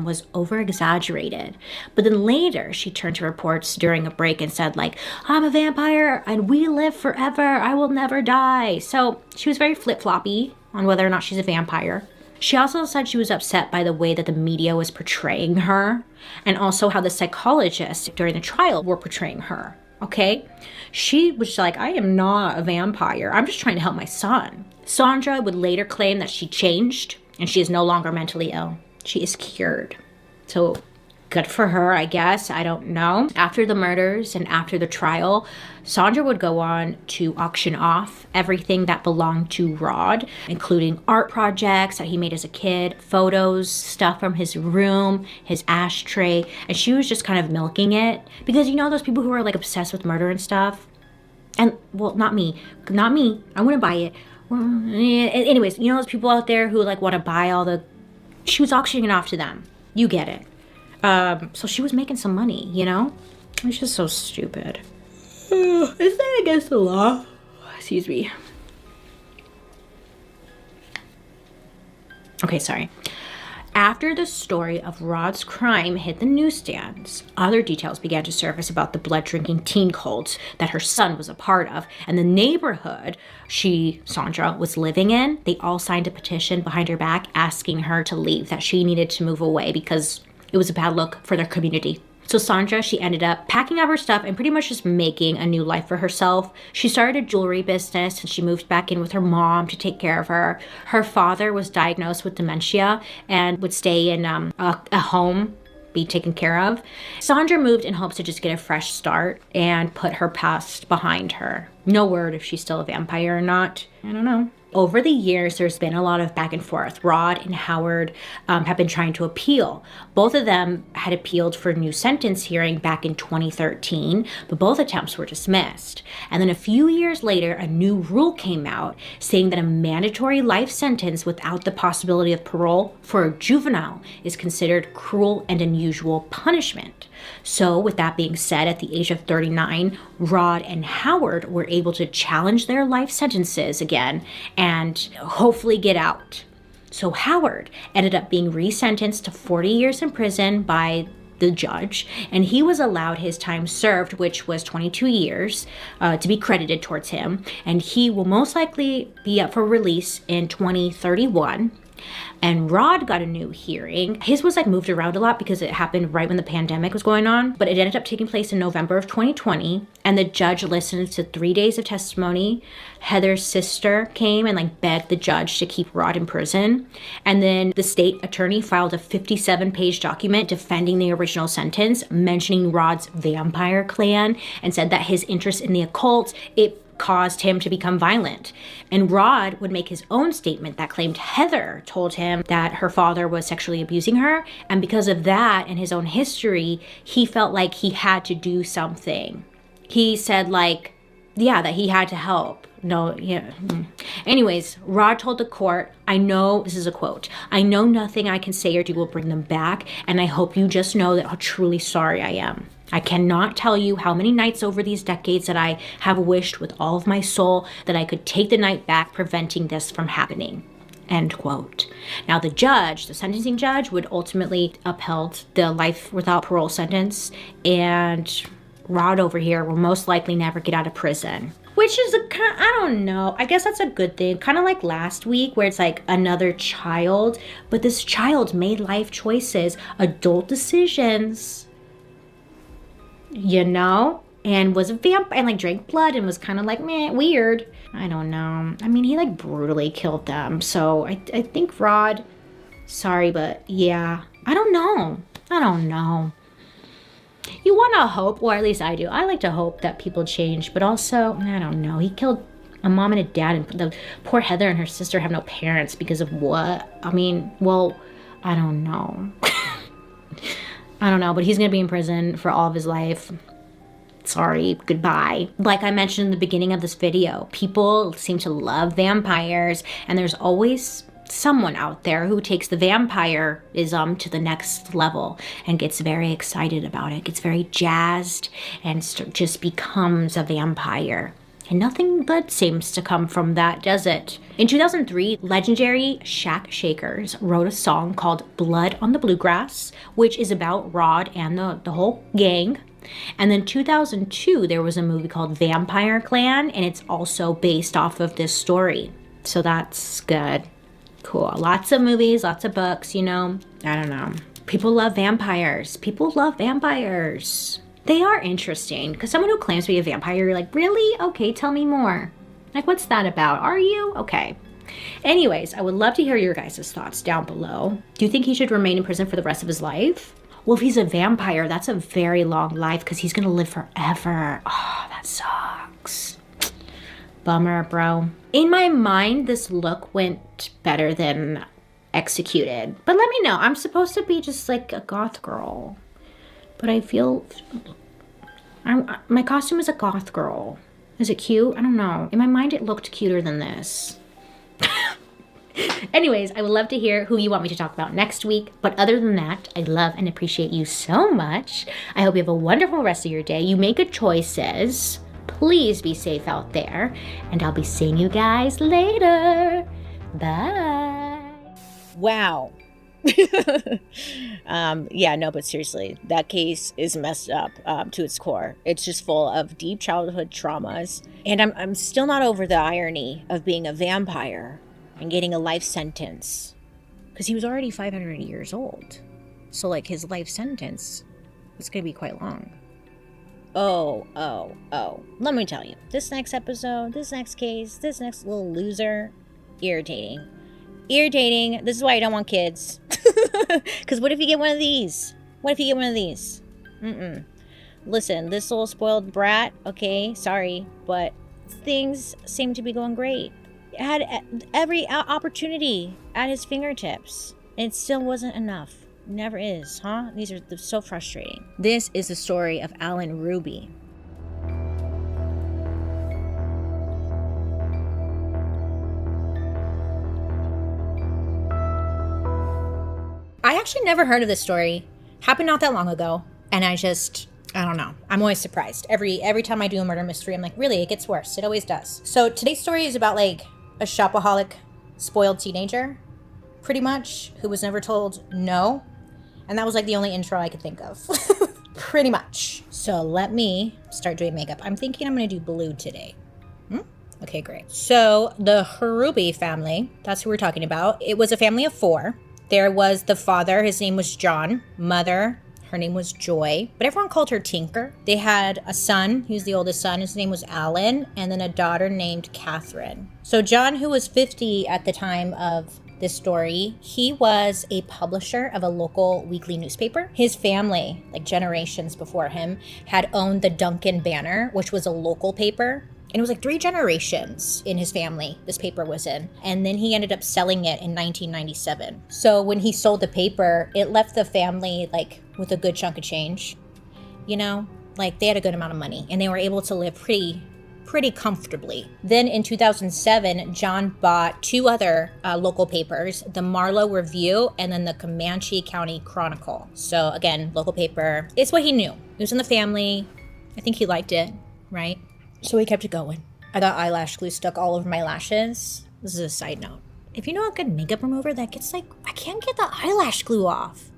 was over-exaggerated. But then later, she turned to reports during a break and said, like, I'm a vampire and we live forever. I will never die. So she was very flip-floppy on whether or not she's a vampire. She also said she was upset by the way that the media was portraying her and also how the psychologists during the trial were portraying her, okay? She was like, I am not a vampire. I'm just trying to help my son. Sandra would later claim that she changed and she is no longer mentally ill. She is cured. So good for her, I guess. I don't know. After the murders and after the trial, Sandra would go on to auction off everything that belonged to Rod, including art projects that he made as a kid, photos, stuff from his room, his ashtray, and she was just kind of milking it. Because you know those people who are like obsessed with murder and stuff? And, well, not me. I wouldn't buy it. Anyways, you know those people out there who like want to buy all the... She was auctioning it off to them. You get it. So she was making some money, you know? It's just so stupid. Is that against the law? Excuse me. Okay, sorry. After the story of Rod's crime hit the newsstands, other details began to surface about the blood-drinking teen cult that her son was a part of. And the neighborhood Sandra, was living in, they all signed a petition behind her back asking her to leave, that she needed to move away because it was a bad look for their community. So Sandra, she ended up packing up her stuff and pretty much just making a new life for herself. She started a jewelry business and she moved back in with her mom to take care of her. Her father was diagnosed with dementia and would stay in a home, be taken care of. Sandra moved in hopes to just get a fresh start and put her past behind her. No word if she's still a vampire or not. I don't know. Over the years, there's been a lot of back and forth. Rod and Howard have been trying to appeal. Both of them had appealed for a new sentence hearing back in 2013, but both attempts were dismissed. And then a few years later, a new rule came out saying that a mandatory life sentence without the possibility of parole for a juvenile is considered cruel and unusual punishment. So with that being said, at the age of 39, Rod and Howard were able to challenge their life sentences again and hopefully get out. So Howard ended up being resentenced to 40 years in prison by the judge, and he was allowed his time served, which was 22 years, to be credited towards him, and he will most likely be up for release in 2031. And Rod got a new hearing. His was like moved around a lot because it happened right when the pandemic was going on, but it ended up taking place in November of 2020. And the judge listened to 3 days of testimony. Heather's sister came and like begged the judge to keep Rod in prison. And then the state attorney filed a 57-page document defending the original sentence, mentioning Rod's vampire clan, and said that his interest in the occult, it caused him to become violent. And Rod would make his own statement that claimed Heather told him that her father was sexually abusing her. And because of that and his own history, he felt like he had to do something. He said like, yeah, that he had to help. No, yeah. Anyways, Rod told the court, I know, this is a quote, I know nothing I can say or do will bring them back. And I hope you just know that how truly sorry I am. I cannot tell you how many nights over these decades that I have wished with all of my soul that I could take the night back, preventing this from happening. End quote. Now the judge, the sentencing judge, would ultimately upheld the life without parole sentence, and Rod over here will most likely never get out of prison. Which is a kind of, I don't know, I guess that's a good thing. Kind of like last week where it's like another child, but this child made life choices, adult decisions, you know, and was a vampire and like drank blood and was kind of like, meh, weird. I don't know. I mean, he like brutally killed them. So I think Rod, sorry, but yeah, I don't know. You want to hope, or at least I do. I like to hope that people change, but also, I don't know. He killed a mom and a dad, and the poor Heather and her sister have no parents because of what? I mean, well, I don't know. I don't know, but he's going to be in prison for all of his life. Sorry, goodbye. Like I mentioned in the beginning of this video, people seem to love vampires, and there's always someone out there who takes the vampirism to the next level and gets very excited about it, gets very jazzed, and just becomes a vampire. And nothing good seems to come from that, does it? In 2003, legendary Shack Shakers wrote a song called Blood on the Bluegrass, which is about Rod and the whole gang. And then 2002, there was a movie called Vampire Clan, and it's also based off of this story. So that's good. Cool. Lots of movies, lots of books, you know. I don't know. People love vampires. People love vampires. They are interesting, because someone who claims to be a vampire, you're like, really? Okay, tell me more. Like, what's that about? Are you? Okay. Anyways, I would love to hear your guys' thoughts down below. Do you think he should remain in prison for the rest of his life? Well, if he's a vampire, that's a very long life, because he's going to live forever. Oh, that sucks. Bummer, bro. In my mind, this look went better than executed. But let me know. I'm supposed to be just like a goth girl. But I feel... my costume is a goth girl. Is it cute? I don't know. In my mind, it looked cuter than this. Anyways, I would love to hear who you want me to talk about next week. But other than that, I love and appreciate you so much. I hope you have a wonderful rest of your day. You make good choices. Please be safe out there. And I'll be seeing you guys later. Bye. Wow. Yeah, no, but seriously, that case is messed up to its core. It's just full of deep childhood traumas. And I'm still not over the irony of being a vampire and getting a life sentence. Because he was already 500 years old. So, like, his life sentence was going to be quite long. Oh. Let me tell you, this next episode, this next case, this next little loser, irritating. This is why I don't want kids. Because what if you get one of these? Listen, this little spoiled brat, okay, sorry, but things seemed to be going great. He had every opportunity at his fingertips. It still wasn't enough. Never is, huh? These are so frustrating. This is the story of Alan Ruby. I actually never heard of this story. Happened not that long ago. And I don't know. I'm always surprised. Every time I do a murder mystery, I'm like, really? It gets worse. It always does. So today's story is about like a shopaholic, spoiled teenager, pretty much, who was never told no. And that was like the only intro I could think of. Pretty much. So let me start doing makeup. I'm thinking I'm going to do blue today. Okay, great. So the Harubi family, that's who we're talking about. It was a family of 4. There was the father, his name was John. Mother, her name was Joy, but everyone called her Tinker. They had a son, he was the oldest son, his name was Alan, and then a daughter named Catherine. So John, who was 50 at the time of this story, he was a publisher of a local weekly newspaper. His family, like generations before him, had owned the Duncan Banner, which was a local paper. And it was like 3 generations in his family this paper was in. And then he ended up selling it in 1997. So when he sold the paper, it left the family like with a good chunk of change. You know, like they had a good amount of money and they were able to live pretty comfortably. Then in 2007, John bought 2 other local papers, the Marlow Review and then the Comanche County Chronicle. So again, local paper. It's what he knew. It was in the family. I think he liked it, right? So he kept it going. I got eyelash glue stuck all over my lashes. This is a side note. If you know a good makeup remover that gets like, I can't get the eyelash glue off.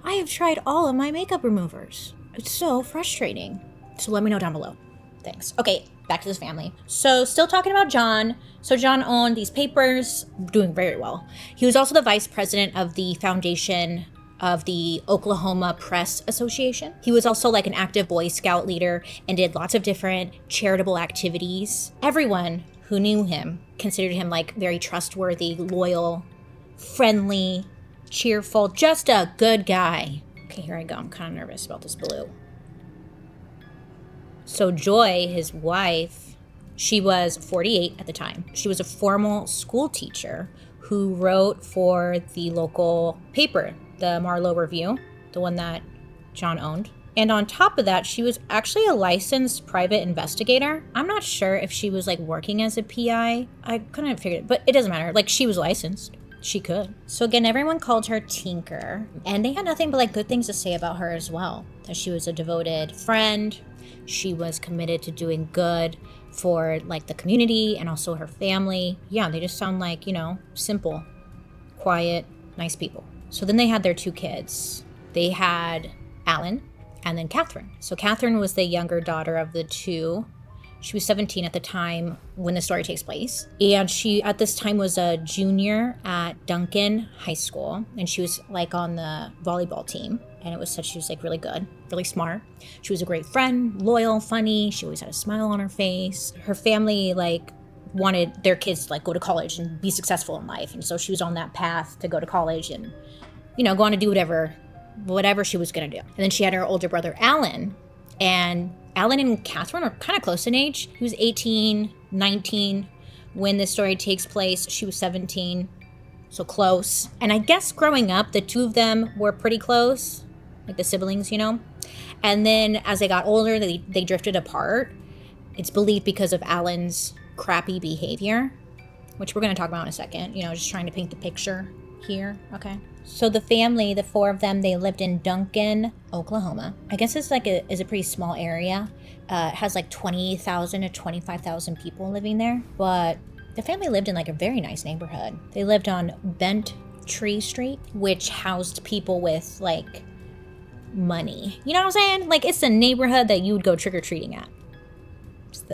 I have tried all of my makeup removers. It's so frustrating. So let me know down below. Thanks. Okay, back to this family. So still talking about John. So John owned these papers, doing very well. He was also the vice president of the foundation of the Oklahoma Press Association. He was also like an active Boy Scout leader and did lots of different charitable activities. Everyone who knew him considered him like very trustworthy, loyal, friendly, cheerful, just a good guy. Okay, here I go. I'm kind of nervous about this blue. So Joy, his wife, she was 48 at the time. She was a formal school teacher who wrote for the local paper, the Marlow Review, the one that John owned. And on top of that, she was actually a licensed private investigator. I'm not sure if she was like working as a PI. I couldn't figure it, but it doesn't matter. Like she was licensed. She could. So again, everyone called her Tinker. And they had nothing but like good things to say about her as well. That she was a devoted friend. She was committed to doing good for like the community and also her family. Yeah, they just sound like, you know, simple, quiet, nice people. So then they had their 2 kids. They had Alan and then Catherine. So Catherine was the younger daughter of the 2. She was 17 at the time when the story takes place. And she, at this time, was a junior at Duncan High School. And she was like on the volleyball team. And it was such, she was like really good, really smart. She was a great friend, loyal, funny. She always had a smile on her face. Her family like wanted their kids to like go to college and be successful in life. And so she was on that path to go to college and, you know, go on to do whatever she was going to do. And then she had her older brother, Alan. And Alan and Catherine are kind of close in age. He was 18, 19 when this story takes place. She was 17, so close. And I guess growing up, the 2 of them were pretty close, like the siblings, you know. And then as they got older, they drifted apart. It's believed because of Alan's crappy behavior, which we're going to talk about in a second. You know, just trying to paint the picture here, okay? So the family, the 4 of them, they lived in Duncan, Oklahoma. I guess it's like is a pretty small area. It has like 20,000 to 25,000 people living there. But the family lived in like a very nice neighborhood. They lived on Bent Tree Street, which housed people with like money. You know what I'm saying? Like it's a neighborhood that you would go trick-or-treating at.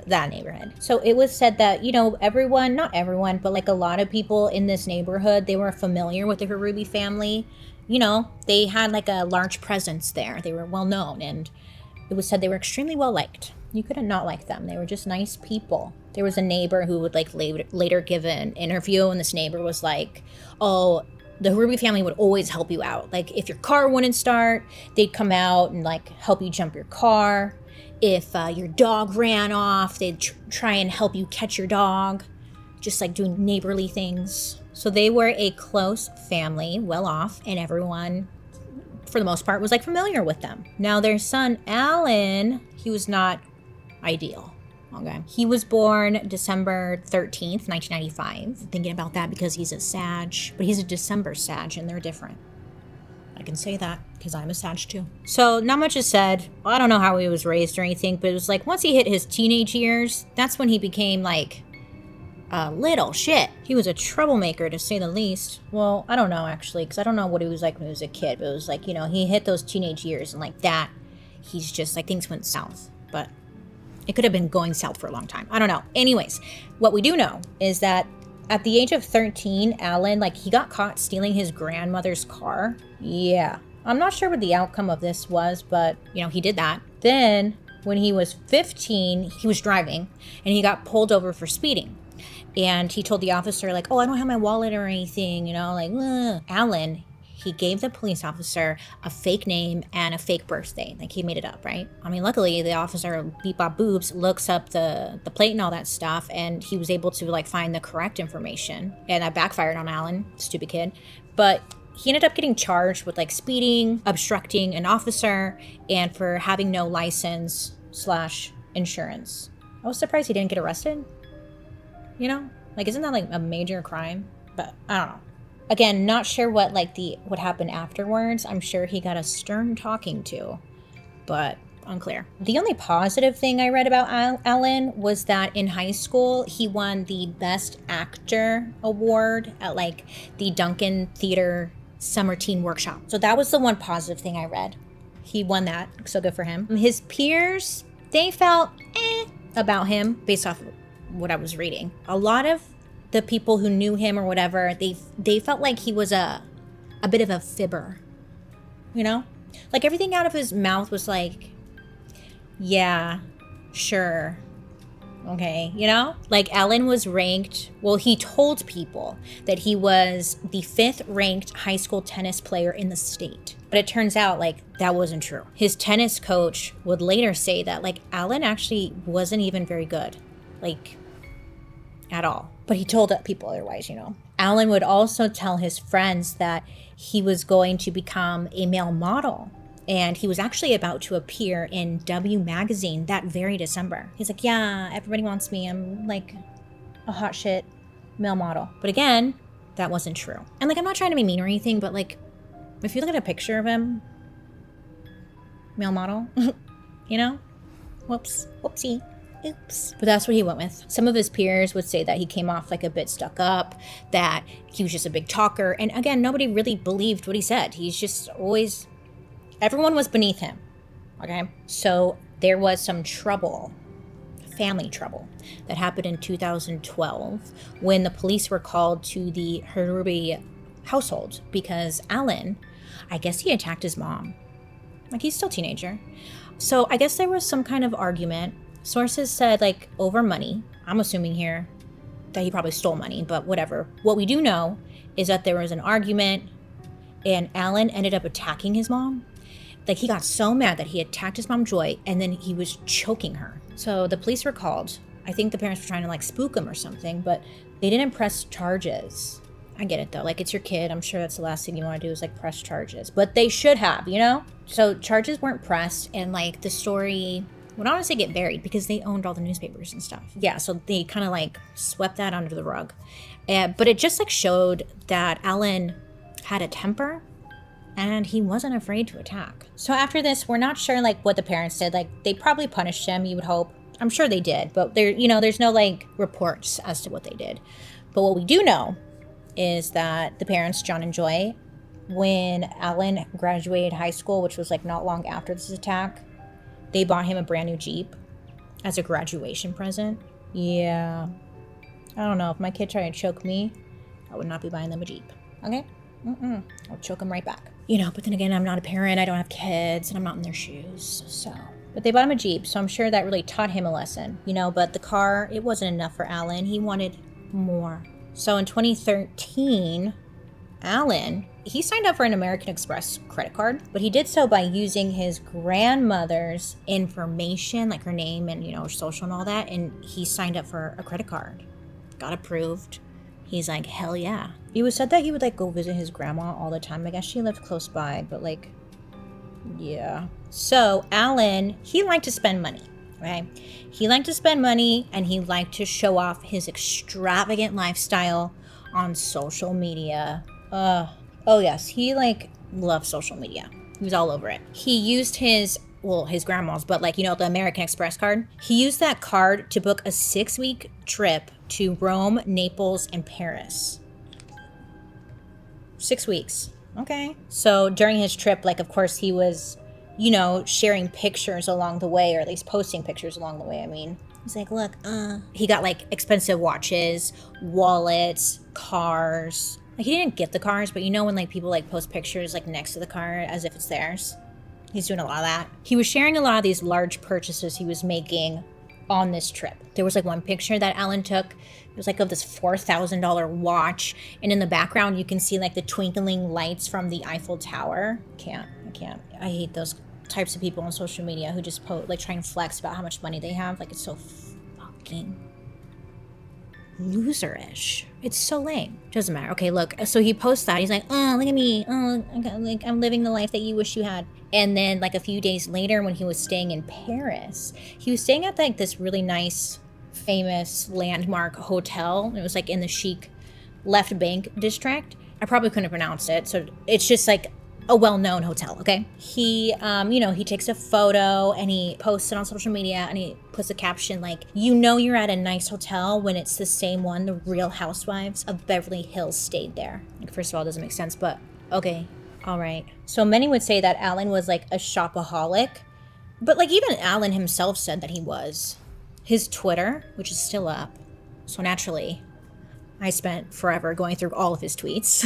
That neighborhood. So it was said that, you know, everyone, not everyone, but like a lot of people in this neighborhood, they were familiar with the Harubi family. You know, they had like a large presence there. They were well known, and it was said they were extremely well liked. You couldn't not like them. They were just nice people. There was a neighbor who would like later give an interview, and this neighbor was like, oh, the Harubi family would always help you out. Like if your car wouldn't start, they'd come out and like help you jump your car. If your dog ran off, they'd try and help you catch your dog, just like doing neighborly things. So they were a close family, well off, and everyone, for the most part, was like familiar with them. Now their son, Alan, he was not ideal. Okay. He was born December 13th, 1995. Thinking about that because he's a Sag, but he's a December Sag and they're different. I can say that because I'm a Sag too. So not much is said. Well, I don't know how he was raised or anything, but it was like once he hit his teenage years, that's when he became like a little shit. He was a troublemaker to say the least. Well, I don't know actually, because I don't know what he was like when he was a kid, but it was like, he hit those teenage years and like that, he's just like things went south. But it could have been going south for a long time. I don't know. Anyways, what we do know is that at the age of 13, Alan, like he got caught stealing his grandmother's car. Yeah. I'm not sure what the outcome of this was, but he did that. Then when he was 15, he was driving and he got pulled over for speeding. And he told the officer like, oh, I don't have my wallet or anything, Alan, he gave the police officer a fake name and a fake birthday. Like he made it up, right? I mean, luckily the officer, beep bop boobs, looks up the plate and all that stuff. And he was able to like find the correct information. And that backfired on Alan, stupid kid. But he ended up getting charged with like speeding, obstructing an officer, and for having no license / insurance. I was surprised he didn't get arrested. Like isn't that like a major crime? But I don't know. Again, not sure what happened afterwards. I'm sure he got a stern talking to, but unclear. The only positive thing I read about Alan was that in high school, he won the Best Actor award at like the Duncan Theater Summer Teen Workshop. So that was the one positive thing I read. He won that, so good for him. His peers, they felt about him based off of what I was reading. A lot of the people who knew him or whatever, they felt like he was a bit of a fibber, like everything out of his mouth was like, yeah, sure, okay, like Alan was ranked, well, he told people that he was the 5th ranked high school tennis player in the state, but it turns out like that wasn't true. His tennis coach would later say that like Alan actually wasn't even very good, like at all. But he told people otherwise, Alan would also tell his friends that he was going to become a male model. And he was actually about to appear in W magazine that very December. He's like, yeah, everybody wants me. I'm like a hot shit male model. But again, that wasn't true. And like, I'm not trying to be mean or anything, but like, if you look at a picture of him, male model, whoopsie. Oops. But that's what he went with. Some of his peers would say that he came off like a bit stuck up, that he was just a big talker. And again, nobody really believed what he said. He's just always, everyone was beneath him. Okay. So there was some trouble, family trouble, that happened in 2012 when the police were called to the Harubi household because Alan, I guess he attacked his mom. Like he's still a teenager. So I guess there was some kind of argument. Sources said like over money. I'm assuming here that he probably stole money, but whatever. What we do know is that there was an argument and Alan ended up attacking his mom. Like he got so mad that he attacked his mom Joy and then he was choking her. So the police were called. I think the parents were trying to like spook him or something, but they didn't press charges. I get it though. Like it's your kid. I'm sure that's the last thing you want to do is like press charges, but they should have, So charges weren't pressed and like the story would honestly get buried because they owned all the newspapers and stuff. Yeah, so they kind of like swept that under the rug. But it just like showed that Alan had a temper and he wasn't afraid to attack. So after this, we're not sure like what the parents did. Like they probably punished him, you would hope. I'm sure they did, but there's no like reports as to what they did. But what we do know is that the parents, John and Joy, when Alan graduated high school, which was like not long after this attack, they bought him a brand new Jeep as a graduation present. Yeah. I don't know. If my kid tried to choke me, I would not be buying them a Jeep. Okay? I'll choke them right back. But then again, I'm not a parent. I don't have kids, and I'm not in their shoes. So. But they bought him a Jeep, so I'm sure that really taught him a lesson. But the car, it wasn't enough for Alan. He wanted more. So in 2013, Alan, he signed up for an American Express credit card, but he did so by using his grandmother's information, like her name and, her social and all that, and he signed up for a credit card. Got approved. He's like, hell yeah. It was said that he would, go visit his grandma all the time. I guess she lived close by, but, yeah. So, Alan, he liked to spend money, okay? He liked to spend money, and he liked to show off his extravagant lifestyle on social media. Oh yes, he loved social media. He was all over it. He used his grandma's, but the American Express card. He used that card to book a 6-week trip to Rome, Naples, and Paris. 6 weeks. Okay. So during his trip, of course he was, sharing pictures along the way, or at least posting pictures along the way. I mean, he's like, look, he got expensive watches, wallets, cars. He didn't get the cars, but when people post pictures next to the car as if it's theirs. He's doing a lot of that. He was sharing a lot of these large purchases he was making on this trip. There was one picture that Alan took. It was of this $4,000 watch, and in the background you can see the twinkling lights from the Eiffel Tower. I can't. I hate those types of people on social media who just try and flex about how much money they have. It's so fucking loserish. It's so lame. Doesn't matter. Okay, look. So he posts that. He's like, oh, look at me. Oh, I'm living the life that you wish you had. And then a few days later, when he was staying in Paris, he was staying at this really nice, famous landmark hotel. It was in the chic Left Bank district. I probably couldn't pronounce it. So it's just a well-known hotel, okay? He, he takes a photo and he posts it on social media and he puts a caption you're at a nice hotel when it's the same one the Real Housewives of Beverly Hills stayed there. First of all, it doesn't make sense, but okay, all right. So many would say that Alan was a shopaholic, but even Alan himself said that he was. His Twitter, which is still up, so naturally, I spent forever going through all of his tweets.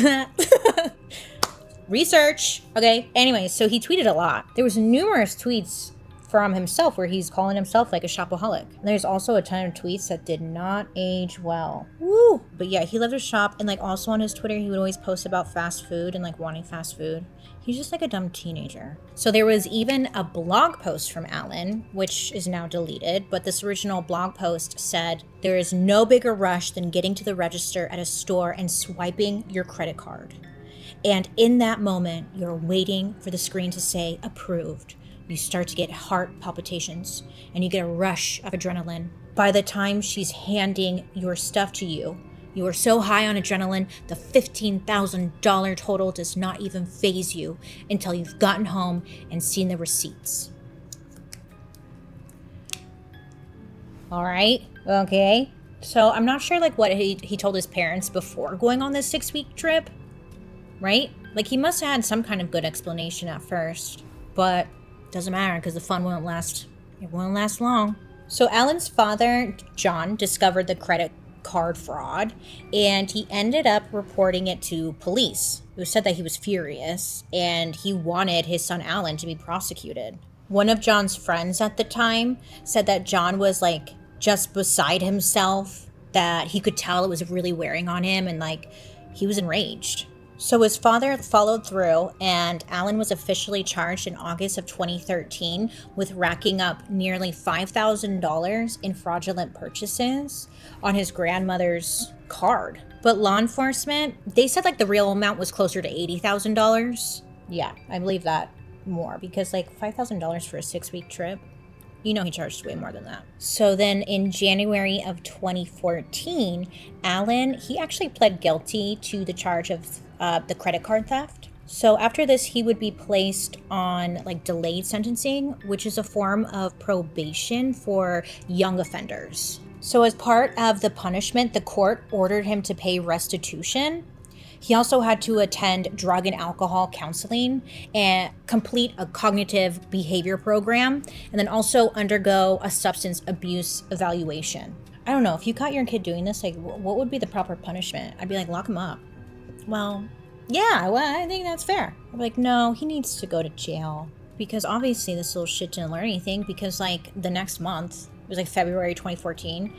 Research. Okay. Anyway, so he tweeted a lot. There was numerous tweets from himself where he's calling himself a shopaholic. There's also a ton of tweets that did not age well. Woo! But yeah, he loved to shop, and also on his Twitter, he would always post about fast food and wanting fast food. He's just a dumb teenager. So there was even a blog post from Alan, which is now deleted, but this original blog post said, there is no bigger rush than getting to the register at a store and swiping your credit card. And in that moment, you're waiting for the screen to say approved. You start to get heart palpitations and you get a rush of adrenaline. By the time she's handing your stuff to you, you are so high on adrenaline, the $15,000 total does not even faze you until you've gotten home and seen the receipts. All right, okay. So I'm not sure what he told his parents before going on this 6-week trip. Right? He must have had some kind of good explanation at first, but doesn't matter because the fun won't last. It won't last long. So Alan's father, John, discovered the credit card fraud, and he ended up reporting it to police, who said that he was furious and he wanted his son Alan to be prosecuted. One of John's friends at the time said that John was just beside himself, that he could tell it was really wearing on him, and he was enraged. So his father followed through, and Alan was officially charged in August of 2013 with racking up nearly $5,000 in fraudulent purchases on his grandmother's card. But law enforcement, they said the real amount was closer to $80,000. Yeah, I believe that more, because $5,000 for a 6-week trip, he charged way more than that. So then in January of 2014, Alan, he actually pled guilty to the charge of the credit card theft. So after this, he would be placed on delayed sentencing, which is a form of probation for young offenders. So as part of the punishment, the court ordered him to pay restitution. He also had to attend drug and alcohol counseling and complete a cognitive behavior program, and then also undergo a substance abuse evaluation. I don't know, if you caught your kid doing this, what would be the proper punishment? I'd be lock him up. Well, yeah, I think that's fair. I'd be no, he needs to go to jail. Because obviously this little shit didn't learn anything, because the next month, it was February 2014,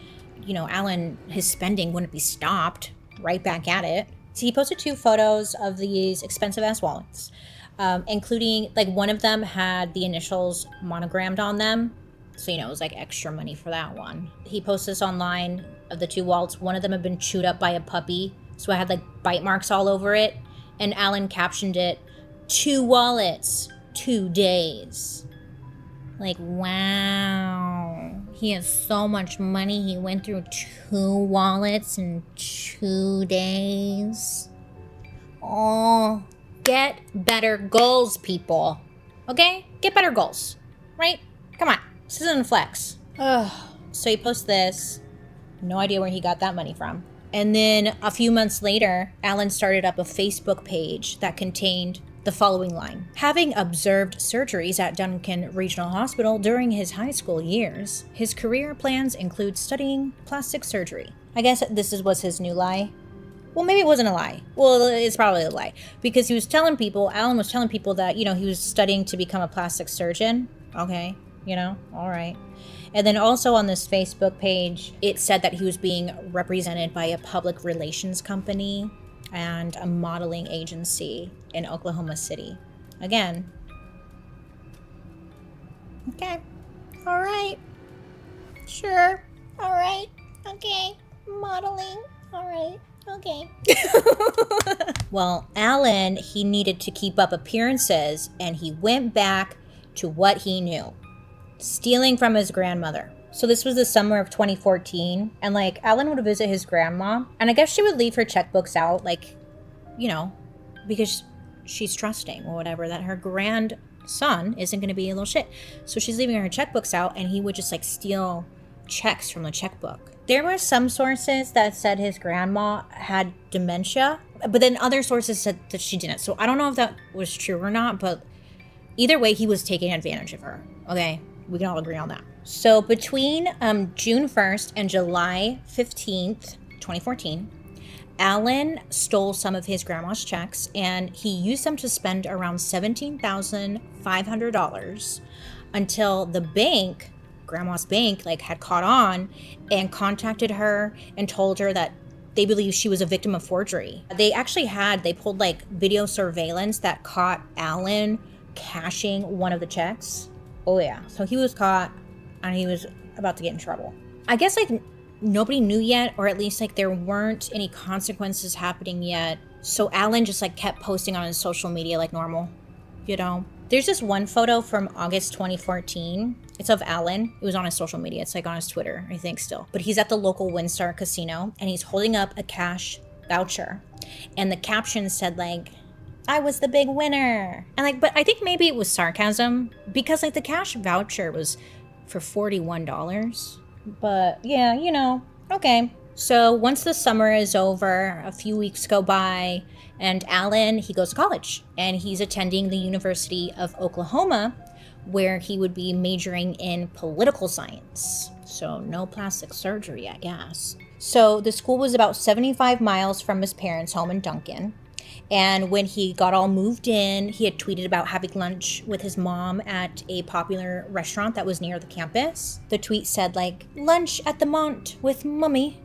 Alan, his spending wouldn't be stopped, right back at it. So he posted 2 photos of these expensive ass wallets, including like one of them had the initials monogrammed on them. So, it was like extra money for that one. He posted this online of the 2 wallets. One of them had been chewed up by a puppy. So I had like bite marks all over it. And Alan captioned it, 2 wallets, 2 days. Like, wow. He has so much money. He went through 2 wallets in 2 days. Oh, get better goals, people. Okay? Get better goals. Right? Come on. This isn't a flex. Ugh. So he posts this. No idea where he got that money from. And then a few months later, Alan started up a Facebook page that contained the following line. Having observed surgeries at Duncan Regional Hospital during his high school years, his career plans include studying plastic surgery. I guess was his new lie. Well, maybe it wasn't a lie. Well, it's probably a lie. Because Alan was telling people that, he was studying to become a plastic surgeon. Okay, all right. And then also on this Facebook page, it said that he was being represented by a public relations company and a modeling agency in Oklahoma City. Again. Okay. All right. Sure. All right. Okay. Modeling. All right. Okay. Well, Alan, he needed to keep up appearances, and he went back to what he knew. Stealing from his grandmother. So this was the summer of 2014, and Alan would visit his grandma, and I guess she would leave her checkbooks out, because she's trusting or whatever, that her grandson isn't going to be a little shit. So she's leaving her checkbooks out, and he would just steal checks from the checkbook. There were some sources that said his grandma had dementia, but then other sources said that she didn't. So I don't know if that was true or not, but either way, he was taking advantage of her. Okay, we can all agree on that. So between June 1st and July 15th, 2014, Alan stole some of his grandma's checks, and he used them to spend around $17,500 until the bank, grandma's bank, had caught on and contacted her and told her that they believe she was a victim of forgery. They pulled video surveillance that caught Alan cashing one of the checks. Oh yeah, so he was caught and he was about to get in trouble. I guess nobody knew yet, or at least there weren't any consequences happening yet. So Alan just kept posting on his social media like normal, There's this one photo from August 2014. It's of Alan. It was on his social media. It's on his Twitter, I think still. But he's at the local WinStar casino and he's holding up a cash voucher. And the caption said I was the big winner. And but I think maybe it was sarcasm because the cash voucher was for $41. But yeah, okay. So once the summer is over, a few weeks go by, and Alan, he goes to college, and he's attending the University of Oklahoma, where he would be majoring in political science. So no plastic surgery, I guess. So the school was about 75 miles from his parents' home in Duncan. And when he got all moved in, he had tweeted about having lunch with his mom at a popular restaurant that was near the campus. The tweet said lunch at the Mont with Mummy.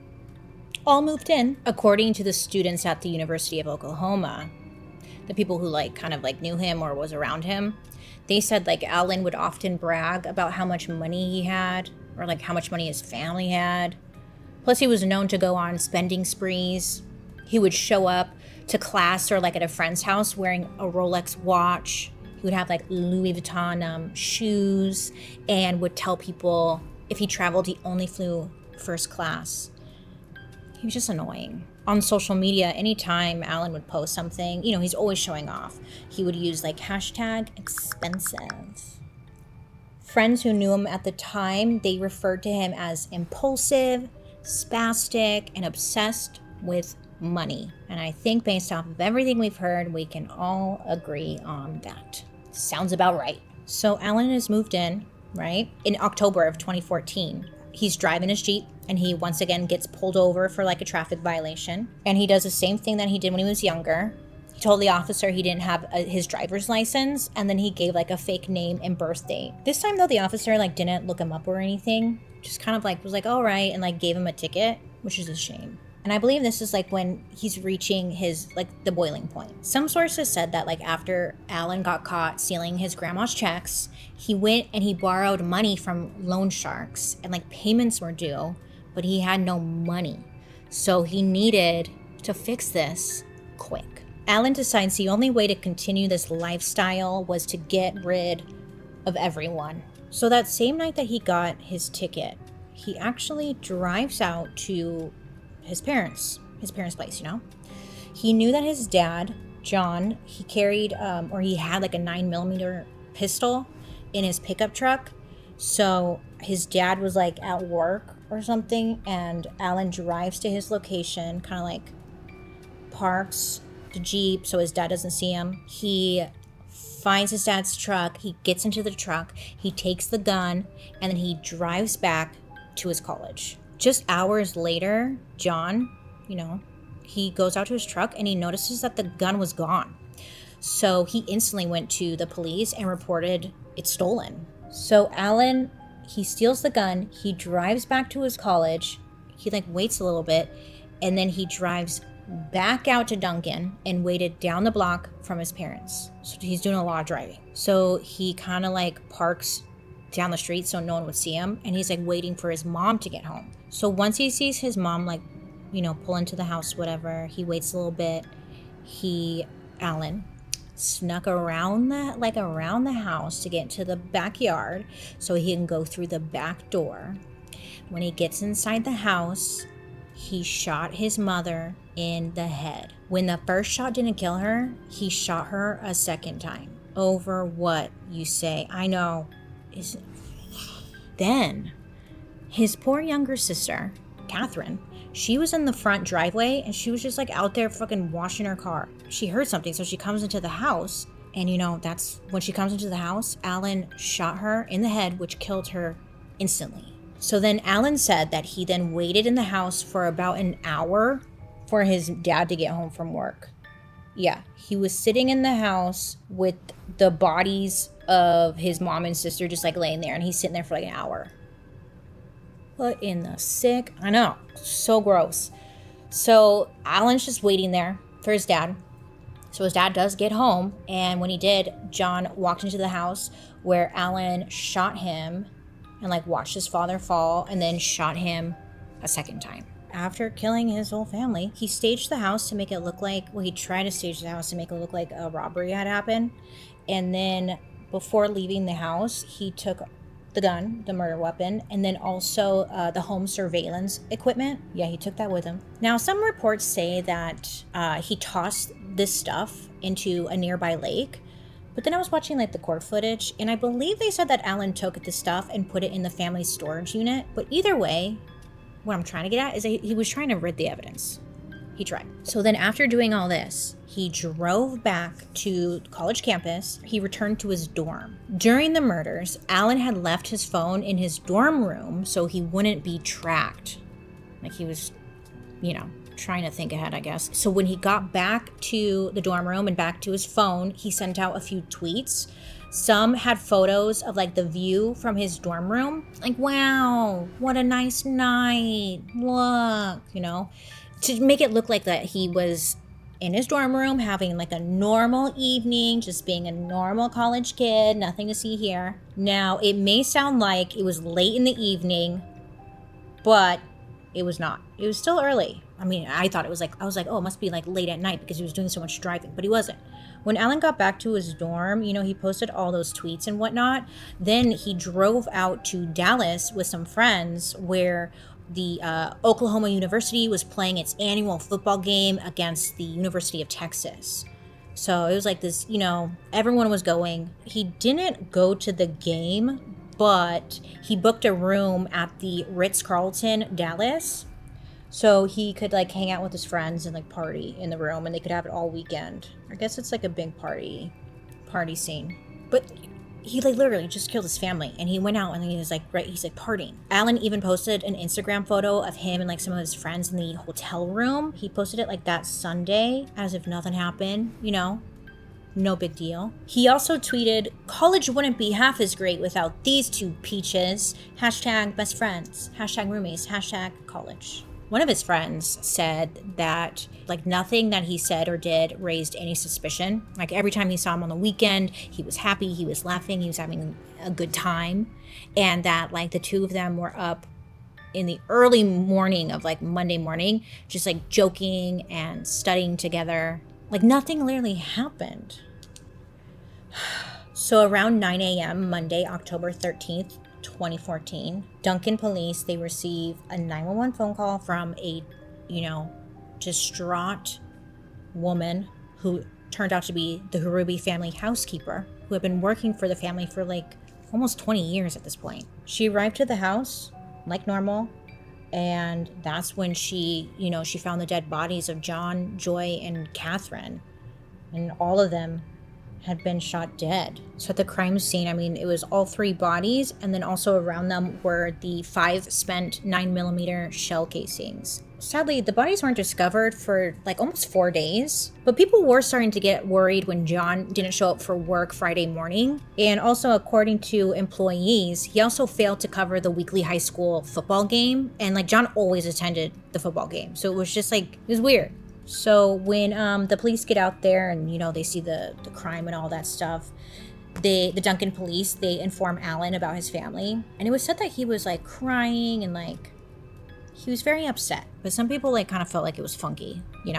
All moved in. According to the students at the University of Oklahoma, the people who knew him or was around him, they said Alan would often brag about how much money he had or how much money his family had. Plus he was known to go on spending sprees. He would show up to class or at a friend's house wearing a Rolex watch. He would have Louis Vuitton shoes and would tell people if he traveled, he only flew first class. He was just annoying. On social media, anytime Alan would post something, he's always showing off. He would use hashtag expensive. Friends who knew him at the time, they referred to him as impulsive, spastic, and obsessed with money. And I think based off of everything we've heard, we can all agree on that. Sounds about right. So Alan has moved in, right? In October of 2014. He's driving his Jeep and he once again gets pulled over for a traffic violation. And he does the same thing that he did when he was younger. He told the officer he didn't have his driver's license, and then he gave a fake name and birth date. This time though, the officer didn't look him up or anything. Just kind of was all right, and gave him a ticket, which is a shame. And I believe this is like when he's reaching his, like, the boiling point. Some sources said that, like, after Alan got caught stealing his grandma's checks, he went and he borrowed money from loan sharks, and like payments were due, but he had no money. So he needed to fix this quick. Alan decides the only way to continue this lifestyle was to get rid of everyone. So that same night that he got his ticket, he actually drives out to his parents' place, you know? He knew that his dad, John, he carried, or he had like a 9mm pistol in his pickup truck. So his dad was like at work or something, and Alan drives to his location, kind of like parks the Jeep so his dad doesn't see him. He finds his dad's truck, he gets into the truck, he takes the gun, and then he drives back to his college. Just hours later, John, you know, he goes out to his truck and he notices that the gun was gone. So he instantly went to the police and reported it stolen. So Alan, he steals the gun, he drives back to his college, he like waits a little bit, and then he drives back out to Duncan and waited down the block from his parents. So he's doing a lot of driving. So he kind of like parks down the street so no one would see him, and he's like waiting for his mom to get home. So once he sees his mom, like, you know, pull into the house, whatever, he waits a little bit. Alan snuck around the house to get to the backyard so he can go through the back door. When he gets inside the house, he shot his mother in the head. When the first shot didn't kill her, he shot her a second time. Over what, you say? I know. Then his poor younger sister, Catherine, she was in the front driveway and she was just like out there fucking washing her car. She heard something, so she comes into the house, and you know, that's when she comes into the house, Alan shot her in the head, which killed her instantly. So then Alan said that he then waited in the house for about an hour for his dad to get home from work. Yeah, he was sitting in the house with the bodies of his mom and sister just like laying there, and he's sitting there for like an hour. What in the sick? I know, so gross. So Alan's just waiting there for his dad. So his dad does get home, and when he did, John walked into the house where Alan shot him and like watched his father fall and then shot him a second time. After killing his whole family, he staged the house to make it look like, he tried to stage the house to make it look like a robbery had happened. And then before leaving the house, he took the gun, the murder weapon, and then also the home surveillance equipment. Yeah, he took that with him. Now, some reports say that he tossed this stuff into a nearby lake. But then I was watching like the court footage, and I believe they said that Alan took the stuff and put it in the family storage unit. But either way, what I'm trying to get at is he was trying to rid the evidence. He tried. So then after doing all this, he drove back to college campus. He returned to his dorm. During the murders, Alan had left his phone in his dorm room so he wouldn't be tracked. Like he was, you know, trying to think ahead, I guess. So when he got back to the dorm room and back to his phone, he sent out a few tweets. Some had photos of like the view from his dorm room. Like, wow, what a nice night. Look, you know, to make it look like that he was in his dorm room having like a normal evening, just being a normal college kid, nothing to see here. Now, it may sound like it was late in the evening, but it was not. It was still early. I mean, I thought it was like, I was like, oh, it must be like late at night because he was doing so much driving, but he wasn't. When Alan got back to his dorm, you know, he posted all those tweets and whatnot. Then he drove out to Dallas with some friends where the Oklahoma University was playing its annual football game against the University of Texas. So it was like this, you know, everyone was going. He didn't go to the game, but he booked a room at the Ritz-Carlton, Dallas. So he could like hang out with his friends and like party in the room, and they could have it all weekend. I guess it's like a big party scene. But he like literally just killed his family, and he went out and he was like, right, he's like partying. Alan even posted an Instagram photo of him and like some of his friends in the hotel room. He posted it like that Sunday as if nothing happened, you know, no big deal. He also tweeted, college wouldn't be half as great without these two peaches. Hashtag best friends, hashtag roommates, hashtag college. One of his friends said that like nothing that he said or did raised any suspicion. Like every time he saw him on the weekend, he was happy, he was laughing, he was having a good time. And that like the two of them were up in the early morning of like Monday morning, just like joking and studying together. Like nothing literally happened. So around 9 a.m. Monday, October 13th, 2014, Duncan police, they receive a 911 phone call from a, distraught woman who turned out to be the Harubi family housekeeper, who had been working for the family for like almost 20 years at this point. She arrived to the house like normal, and that's when she found the dead bodies of John, Joy, and Catherine, and all of them had been shot dead. So at the crime scene, it was all three bodies, and then also around them were the 5 spent 9mm shell casings. Sadly, the bodies weren't discovered for like almost 4 days, but people were starting to get worried when John didn't show up for work Friday morning. And also, according to employees, he also failed to cover the weekly high school football game, and like John always attended the football game, so it was just like, it was weird. So when the police get out there and, they see the crime and all that stuff, the Duncan police, they inform Alan about his family. And it was said that he was like crying and like, he was very upset. But some people like kind of felt like it was funky, it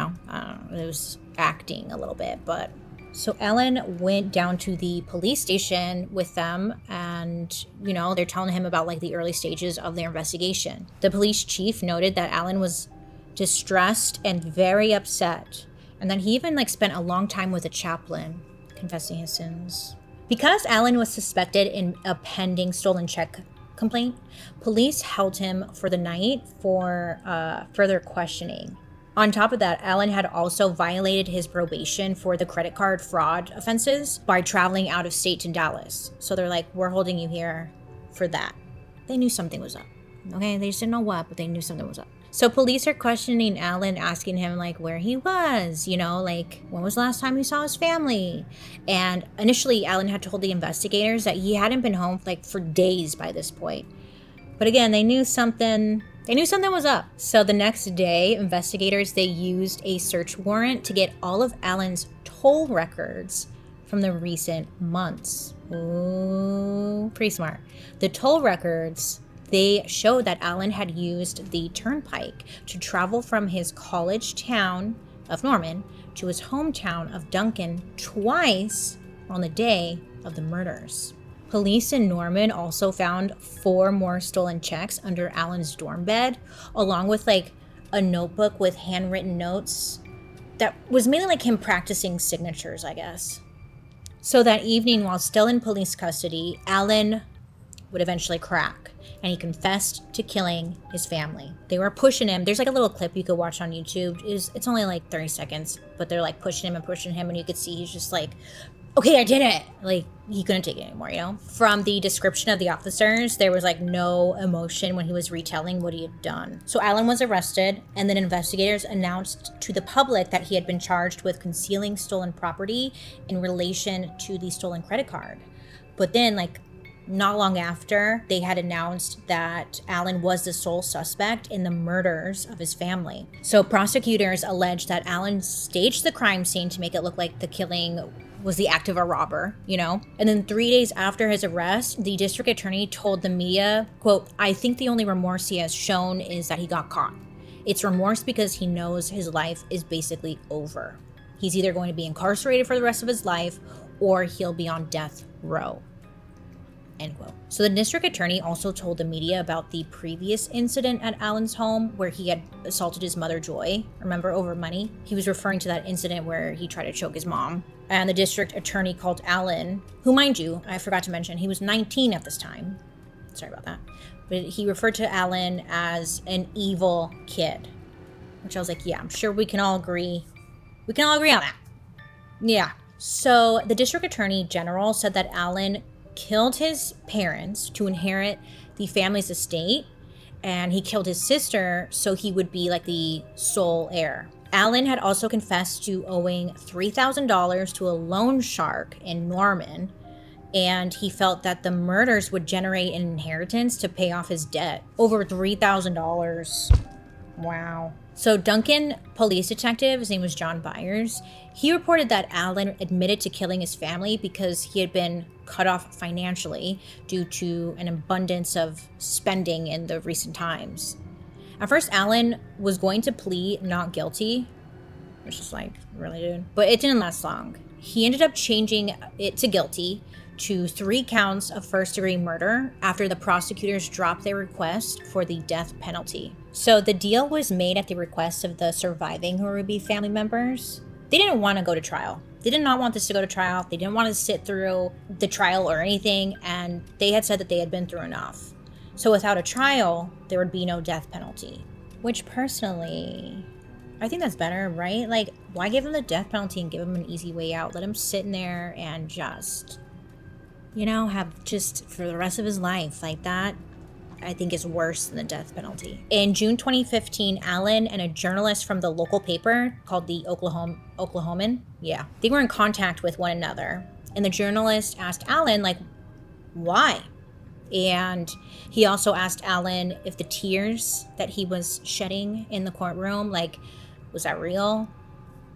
was acting a little bit. But so Alan went down to the police station with them, and, they're telling him about like the early stages of their investigation. The police chief noted that Alan was distressed and very upset, and then he even like spent a long time with a chaplain confessing his sins. Because Alan was suspected in a pending stolen check complaint, police held him for the night for further questioning. On top of that, Alan had also violated his probation for the credit card fraud offenses by traveling out of state to Dallas. So they're like, we're holding you here for that. They knew something was up. Okay, they just didn't know what, but they knew something was up. So police are questioning Alan, asking him like where he was, like when was the last time he saw his family? And initially Alan had told the investigators that he hadn't been home like for days by this point. But again, they knew something was up. So the next day, investigators, they used a search warrant to get all of Alan's toll records from the recent months. Ooh, pretty smart. The toll records, they showed that Alan had used the turnpike to travel from his college town of Norman to his hometown of Duncan twice on the day of the murders. Police in Norman also found 4 more stolen checks under Alan's dorm bed, along with like a notebook with handwritten notes that was mainly like him practicing signatures, I guess. So that evening, while still in police custody, Alan would eventually crack, and he confessed to killing his family. They were pushing him. There's like a little clip you could watch on YouTube. It's only like 30 seconds, but they're like pushing him, and you could see he's just like, okay, I did it. Like, he couldn't take it anymore, From the description of the officers, there was like no emotion when he was retelling what he had done. So Alan was arrested, and then investigators announced to the public that he had been charged with concealing stolen property in relation to the stolen credit card. But then, like, not long after, they had announced that Alan was the sole suspect in the murders of his family. So prosecutors alleged that Alan staged the crime scene to make it look like the killing was the act of a robber, And then 3 days after his arrest, the district attorney told the media, quote, "I think the only remorse he has shown is that he got caught. It's remorse because he knows his life is basically over. He's either going to be incarcerated for the rest of his life or he'll be on death row." End quote. So the district attorney also told the media about the previous incident at Alan's home where he had assaulted his mother, Joy, remember, over money. He was referring to that incident where he tried to choke his mom. And the district attorney called Alan, who, mind you, I forgot to mention, he was 19 at this time. Sorry about that. But he referred to Alan as an evil kid, which I was like, yeah, I'm sure we can all agree. We can all agree on that. Yeah. So the district attorney general said that Alan killed his parents to inherit the family's estate, and he killed his sister so he would be like the sole heir. Alan had also confessed to owing $3,000 to a loan shark in Norman, and he felt that the murders would generate an inheritance to pay off his debt. Over $3,000. Wow. So Duncan police detective, his name was John Byers, he reported that Allen admitted to killing his family because he had been cut off financially due to an abundance of spending in the recent times. At first, Allen was going to plead not guilty, which is like, really, dude? But it didn't last long. He ended up changing it to guilty to 3 counts of first-degree murder after the prosecutors dropped their request for the death penalty. So the deal was made at the request of the surviving Harubi family members. They didn't want to go to trial. They did not want this to go to trial. They didn't want to sit through the trial or anything, and they had said that they had been through enough. So without a trial, there would be no death penalty. Which personally, I think that's better, right? Like, why give him the death penalty and give him an easy way out? Let him sit in there and just, have just for the rest of his life like that. I think is worse than the death penalty. In June 2015, Allen and a journalist from the local paper called the Oklahoman, they were in contact with one another. And the journalist asked Allen, like, why? And he also asked Allen if the tears that he was shedding in the courtroom, like, was that real?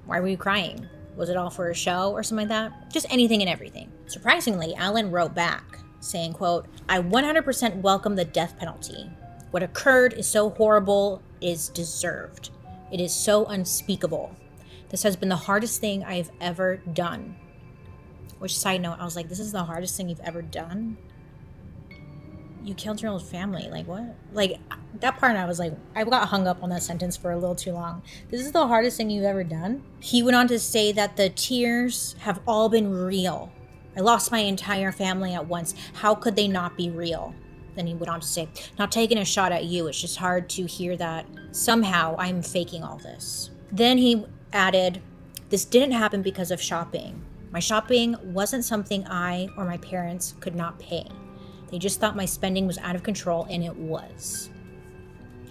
Why were you crying? Was it all for a show or something like that? Just anything and everything. Surprisingly, Allen wrote back saying, quote, "I 100% welcome the death penalty. What occurred is so horrible, it is deserved. It is so unspeakable. This has been the hardest thing I have ever done." Which, side note, I was like, this is the hardest thing you've ever done? You killed your own family. Like, what? Like, that part, I was like, I got hung up on that sentence for a little too long. This is the hardest thing you've ever done? He went on to say that the tears have all been real. I lost my entire family at once. How could they not be real? Then he went on to say, not taking a shot at you. It's just hard to hear that somehow I'm faking all this. Then he added, this didn't happen because of shopping. My shopping wasn't something I or my parents could not pay. They just thought my spending was out of control, and it was.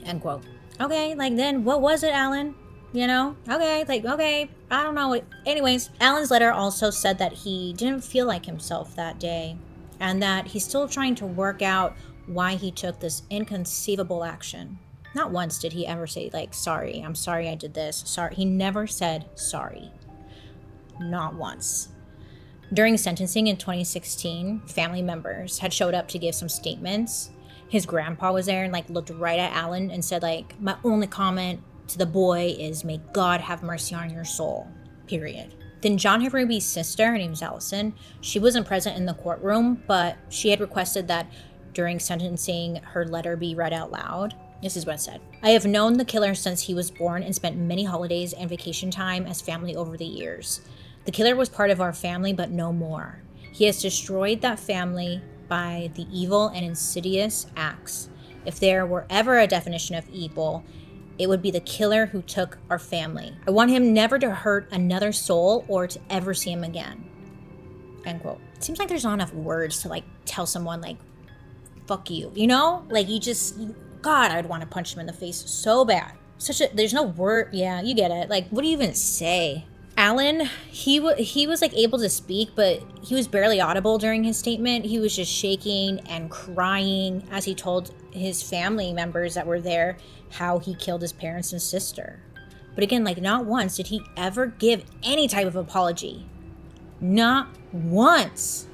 End quote. Okay, like then what was it, Allen? Okay, I don't know. Anyways, Allen's letter also said that he didn't feel like himself that day and that he's still trying to work out why he took this inconceivable action. Not once did he ever say, like, sorry, I'm sorry I did this. Sorry. He never said sorry. Not once. During sentencing in 2016, family members had showed up to give some statements. His grandpa was there and, like, looked right at Allen and said, like, my only comment to the boy is, may God have mercy on your soul, period. Then John Harubi's sister, her name was Allison, she wasn't present in the courtroom, but she had requested that during sentencing, her letter be read out loud. This is what it said. I have known the killer since he was born and spent many holidays and vacation time as family over the years. The killer was part of our family, but no more. He has destroyed that family by the evil and insidious acts. If there were ever a definition of evil, it would be the killer who took our family. I want him never to hurt another soul or to ever see him again. End quote. It seems like there's not enough words to, like, tell someone, like, fuck you, Like, God, I'd want to punch him in the face so bad. There's no word. Yeah, you get it. Like, what do you even say? Allen, he was like able to speak, but he was barely audible during his statement. He was just shaking and crying as he told his family members that were there how he killed his parents and sister. But again, like, not once did he ever give any type of apology. Not once.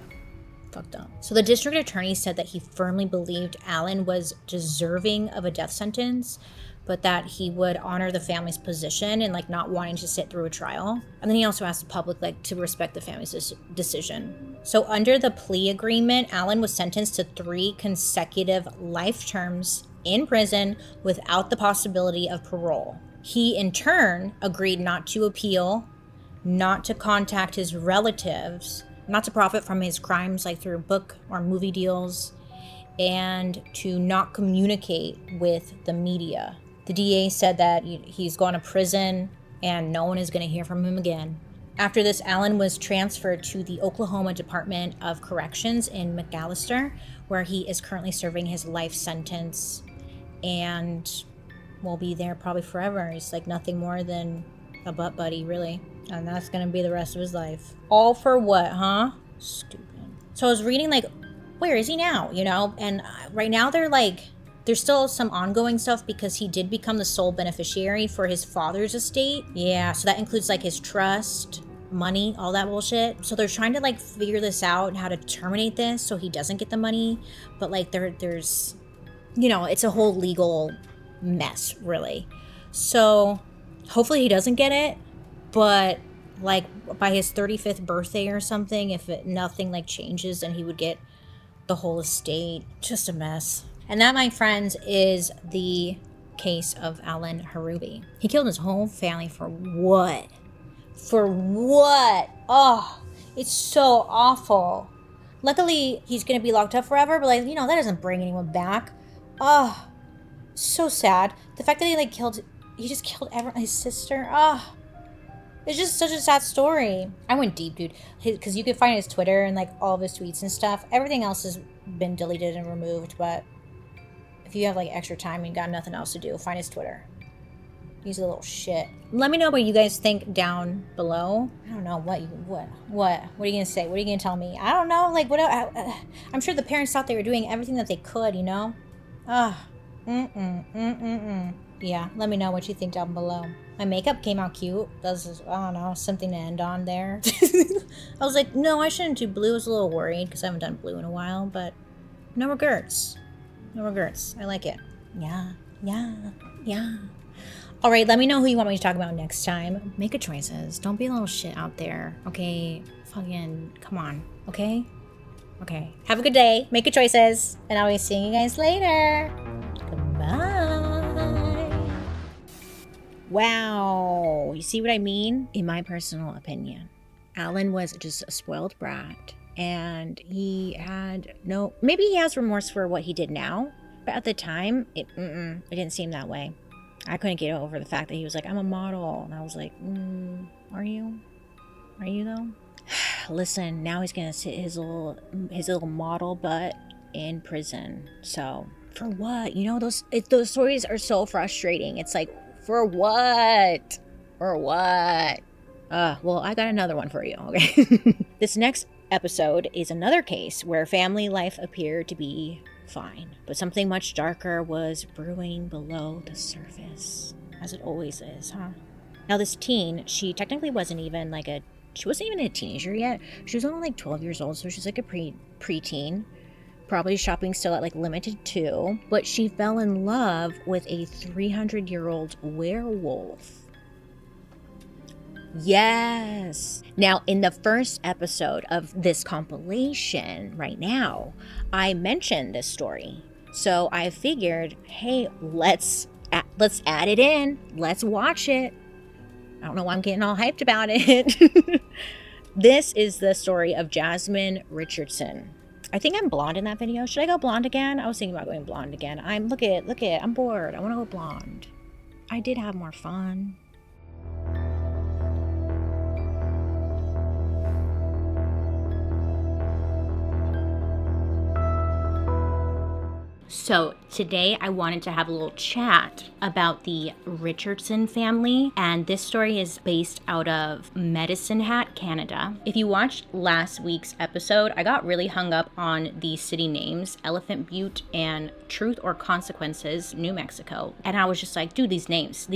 Fucked up. So the district attorney said that he firmly believed Allen was deserving of a death sentence, but that he would honor the family's position and, like, not wanting to sit through a trial. And then he also asked the public, like, to respect the family's decision. So under the plea agreement, Allen was sentenced to 3 consecutive life terms in prison without the possibility of parole. He, in turn, agreed not to appeal, not to contact his relatives, not to profit from his crimes, like through book or movie deals, and to not communicate with the media. The DA said that he's gone to prison and no one is going to hear from him again. After this, Allen was transferred to the Oklahoma Department of Corrections in McAllister, where he is currently serving his life sentence and will be there probably forever. He's like nothing more than a butt buddy, really. And that's going to be the rest of his life. All for what, huh? Stupid. So I was reading, like, where is he now? And right now they're There's still some ongoing stuff because he did become the sole beneficiary for his father's estate. Yeah, so that includes like his trust, money, all that bullshit. So they're trying to like figure this out and how to terminate this so he doesn't get the money. But like there's, you know, it's a whole legal mess, really. So hopefully he doesn't get it. But like by his 35th birthday or something, if nothing like changes, then he would get the whole estate. Just a mess. And that, my friends, is the case of Alan Harubi. He killed his whole family for what? For what? Oh, it's so awful. Luckily, he's going to be locked up forever, but like, you know, that doesn't bring anyone back. Oh, so sad. The fact that he just killed his sister. Oh, it's just such a sad story. I went deep, dude, because you can find his Twitter and like all of his tweets and stuff. Everything else has been deleted and removed, but if you have like extra time and got nothing else to do, find his Twitter. He's a little shit. Let me know what you guys think down below. I don't know what are you gonna say? What are you gonna tell me? I don't know. Like I'm sure the parents thought they were doing everything that they could, you know. Yeah, let me know what you think down below. My makeup came out cute. That's, I don't know, something to end on there. I was like, no, I shouldn't do blue. I was a little worried because I haven't done blue in a while, but no regrets. No regrets. I like it. Yeah. All right, let me know who you want me to talk about next time. Make good choices. Don't be a little shit out there, okay? Fucking, come on, okay? Okay. Have a good day. Make good choices. And I'll be seeing you guys later. Goodbye. Wow. You see what I mean? In my personal opinion, Alan was just a spoiled brat. And he had maybe he has remorse for what he did now. But at the time, it didn't seem that way. I couldn't get over the fact that he was like, I'm a model. And I was like, are you? Are you though? Listen, now he's gonna sit his little model butt in prison. So for what? You know, those stories are so frustrating. It's like, for what? For what? Well, I got another one for you. Okay. This next episode is another case where family life appeared to be fine, but something much darker was brewing below the surface, as it always is, huh? Now this teen, she technically wasn't even a teenager yet. She was only like 12 years old, so she's like a preteen, probably shopping still at like limited 2, but she fell in love with a 300-year-old werewolf. Yes. Now, in the first episode of this compilation right now, I mentioned this story. So I figured, hey, let's add it in. Let's watch it. I don't know why I'm getting all hyped about it. This is the story of Jasmine Richardson. I think I'm blonde in that video. Should I go blonde again? I was thinking about going blonde again. Look at, I'm bored. I want to go blonde. I did have more fun. So today I wanted to have a little chat about the Richardson family, and this story is based out of Medicine Hat, Canada. If you watched last week's episode, I got really hung up on the city names, Elephant Butte and Truth or Consequences, New Mexico. And I was just like, dude, these names,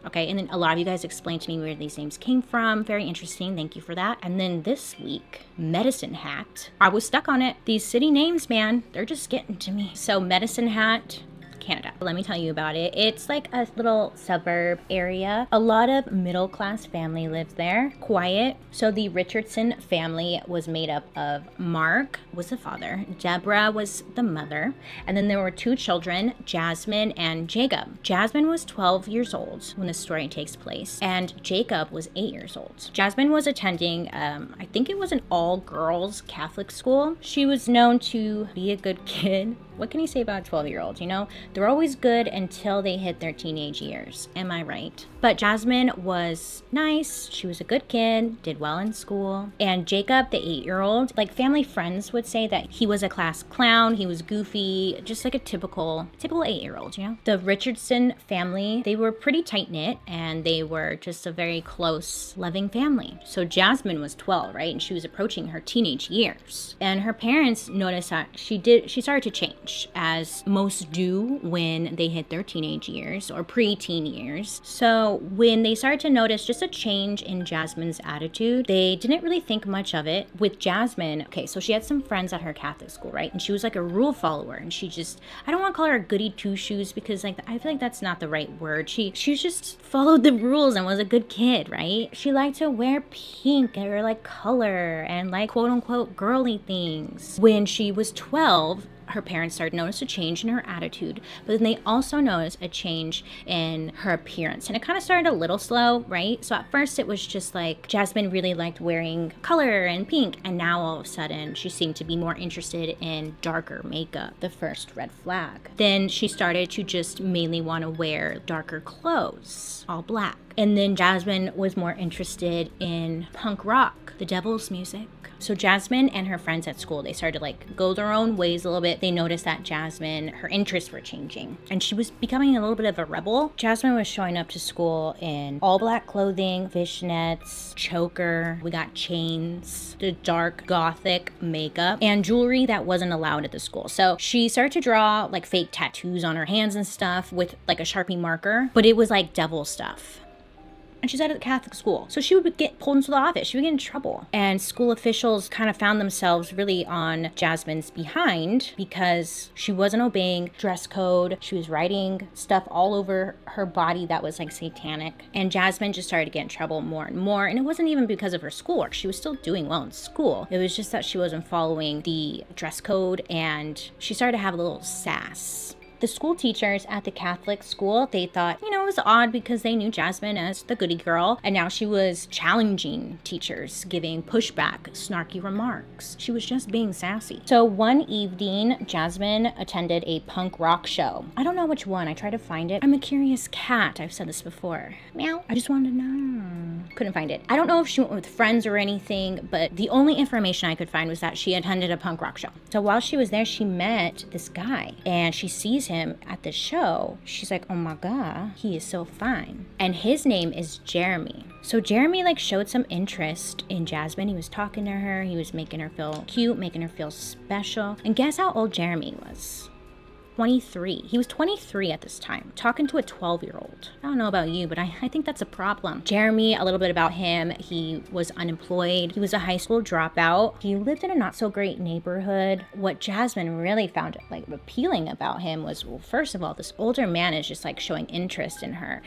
okay? And then a lot of you guys explained to me where these names came from. Very interesting, thank you for that. And then this week, Medicine Hat, I was stuck on it. These city names, man, they're just getting to me. So Medicine Hat, Canada. Let me tell you about it. It's like a little suburb area. A lot of middle-class family lives there. Quiet. So the Richardson family was made up of Mark was the father, Deborah was the mother, and then there were 2 children, Jasmine and Jacob. Jasmine was 12 years old when the story takes place, and Jacob was 8 years old. Jasmine was attending, I think it was an all-girls Catholic school. She was known to be a good kid. What can you say about a 12-year-old, you know? They're always good until they hit their teenage years. Am I right? But Jasmine was nice. She was a good kid, did well in school. And Jacob, the 8-year-old, like family friends would say that he was a class clown. He was goofy, just like a typical 8-year-old, you know? The Richardson family, they were pretty tight-knit, and they were just a very close, loving family. So Jasmine was 12, right? And she was approaching her teenage years. And her parents noticed that she started to change. age, as most do when they hit their teenage years or pre-teen years. So when they started to notice just a change in Jasmine's attitude, they didn't really think much of it. With Jasmine, okay, so she had some friends at her Catholic school, right? And she was like a rule follower, and she just, I don't want to call her a goody two-shoes because like I feel like that's not the right word. She just followed the rules and was a good kid, right? She liked to wear pink or like color and like quote unquote girly things. When she was 12, her parents started to notice a change in her attitude, but then they also noticed a change in her appearance. And it kind of started a little slow, right? So at first it was just like Jasmine really liked wearing color and pink, and now all of a sudden she seemed to be more interested in darker makeup, the first red flag. Then she started to just mainly want to wear darker clothes, all black. And then Jasmine was more interested in punk rock, the devil's music. So Jasmine and her friends at school, they started to like go their own ways a little bit. They noticed that Jasmine, her interests were changing and she was becoming a little bit of a rebel. Jasmine was showing up to school in all black clothing, fishnets, choker. We got chains, the dark gothic makeup, and jewelry that wasn't allowed at the school. So she started to draw like fake tattoos on her hands and stuff with like a Sharpie marker, but it was like devil stuff. And she's at a Catholic school. So she would get pulled into the office. She would get in trouble. And school officials kind of found themselves really on Jasmine's behind because she wasn't obeying dress code. She was writing stuff all over her body that was like satanic. And Jasmine just started to get in trouble more and more. And it wasn't even because of her schoolwork. She was still doing well in school. It was just that she wasn't following the dress code and she started to have a little sass. The school teachers at the Catholic school, they thought, it was odd because they knew Jasmine as the goody girl, and now she was challenging teachers, giving pushback, snarky remarks. She was just being sassy. So one evening, Jasmine attended a punk rock show. I don't know which one. I tried to find it. I'm a curious cat. I've said this before. Meow. I just wanted to know. Couldn't find it. I don't know if she went with friends or anything, but the only information I could find was that she attended a punk rock show. So while she was there, she met this guy, and she sees him at the show. She's like, oh my god, he is so fine. And his name is Jeremy. So Jeremy like showed some interest in Jasmine. He was talking to her, he was making her feel cute, making her feel special. And guess how old Jeremy was? 23. He was 23 at this time, talking to a 12-year-old. I don't know about you, but I think that's a problem. Jeremy, a little bit about him, he was unemployed. He was a high school dropout. He lived in a not so great neighborhood. What Jasmine really found like appealing about him was, well, first of all, this older man is just like showing interest in her,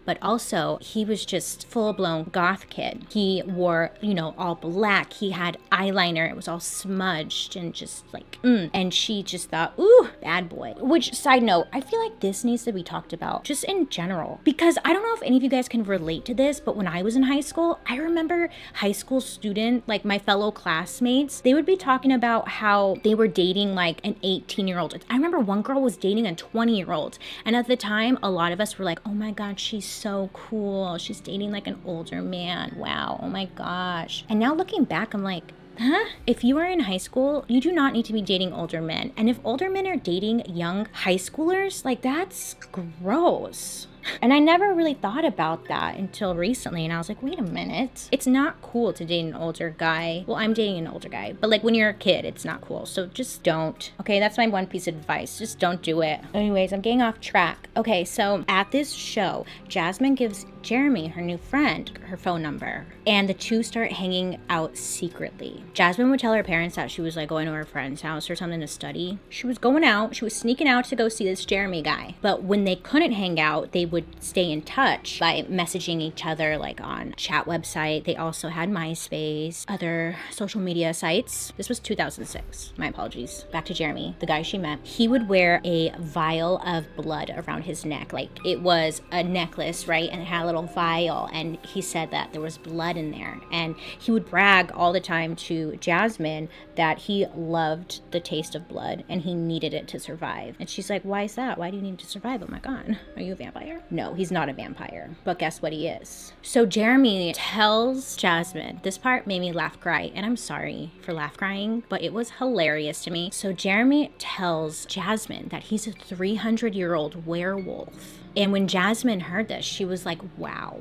but also he was just full-blown goth kid. He wore, all black. He had eyeliner. It was all smudged and just like, and she just thought, ooh, bad boy. Which, side note, I feel like this needs to be talked about just in general, because I don't know if any of you guys can relate to this, but when I was in high school, I remember high school student, like my fellow classmates, they would be talking about how they were dating like an 18-year-old. I remember one girl was dating a 20-year-old, and at the time, a lot of us were like, oh my god, she's so cool. She's dating like an older man. Wow, oh my gosh. And now looking back, I'm like, huh? If you are in high school, you do not need to be dating older men. And if older men are dating young high schoolers, like that's gross. And I never really thought about that until recently, and I was like, wait a minute. It's not cool to date an older guy. Well, I'm dating an older guy, but like when you're a kid, it's not cool. So just don't. Okay, that's my one piece of advice. Just don't do it. Anyways, I'm getting off track. Okay, so at this show, Jasmine gives Jeremy, her new friend, her phone number, and the two start hanging out secretly. Jasmine would tell her parents that she was like going to her friend's house or something to study. She was going out. She was sneaking out to go see this Jeremy guy. But when they couldn't hang out, they would stay in touch by messaging each other like on chat website. They also had MySpace, other social media sites. This was 2006. My apologies. Back to Jeremy, the guy she met. He would wear a vial of blood around his neck. Like it was a necklace, right? And it had a little vial, and he said that there was blood in there. And he would brag all the time to Jasmine that he loved the taste of blood and he needed it to survive. And she's like, why is that? Why do you need to survive? Oh my god, are you a vampire? No, he's not a vampire, but guess what he is? So Jeremy tells Jasmine, this part made me laugh cry, and I'm sorry for laugh crying, but it was hilarious to me. So Jeremy tells Jasmine that he's a 300-year-old werewolf. And when Jasmine heard this, she was like, wow,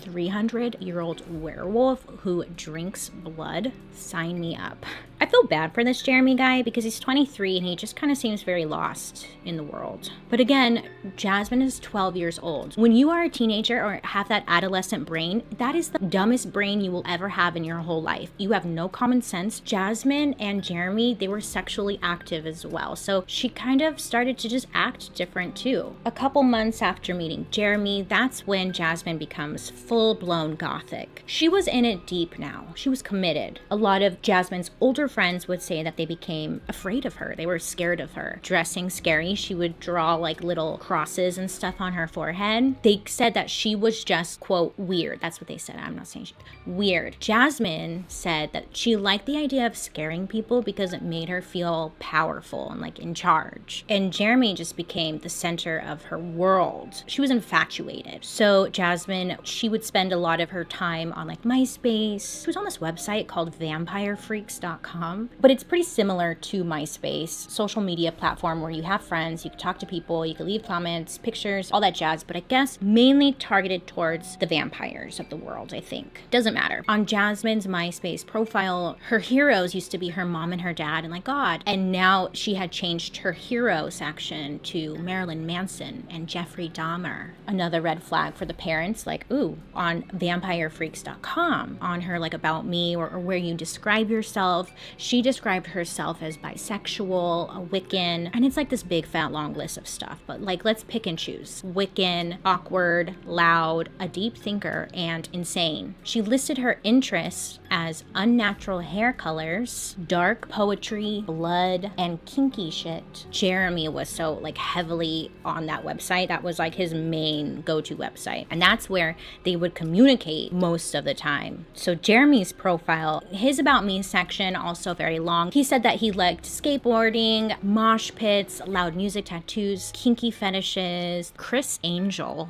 300-year-old werewolf who drinks blood? Sign me up. I feel bad for this Jeremy guy because he's 23 and he just kind of seems very lost in the world. But again, Jasmine is 12 years old. When you are a teenager or have that adolescent brain, that is the dumbest brain you will ever have in your whole life. You have no common sense. Jasmine and Jeremy, they were sexually active as well. So she kind of started to just act different too. A couple months after meeting Jeremy, that's when Jasmine becomes full-blown gothic. She was in it deep now. She was committed. A lot of Jasmine's older friends would say that they became afraid of her. They were scared of her. Dressing scary, she would draw like little crosses and stuff on her forehead. They said that she was just, quote, weird. That's what they said. I'm not saying weird. Jasmine said that she liked the idea of scaring people because it made her feel powerful and like in charge. And Jeremy just became the center of her world. She was infatuated. So Jasmine, she would spend a lot of her time on like MySpace. She was on this website called vampirefreaks.com, but it's pretty similar to MySpace, social media platform where you have friends, you can talk to people, you can leave comments, pictures, all that jazz, but I guess mainly targeted towards the vampires of the world, I think. Doesn't matter. On Jasmine's MySpace profile, her heroes used to be her mom and her dad and like God, and now she had changed her hero section to Marilyn Manson and Jeffrey Dahmer. Another red flag for the parents, like, ooh, on vampirefreaks.com, on her like about me or where you describe yourself, she described herself as bisexual, a Wiccan, and it's like this big fat long list of stuff, but like let's pick and choose. Wiccan, awkward, loud, a deep thinker, and insane. She listed her interests as unnatural hair colors, dark poetry, blood, and kinky shit. Jeremy was so like heavily on that website. That was like his main go-to website, and that's where they would communicate most of the time. So Jeremy's profile, his about me section, also very long. He said that he liked skateboarding, mosh pits, loud music, tattoos, kinky fetishes. Chris Angel.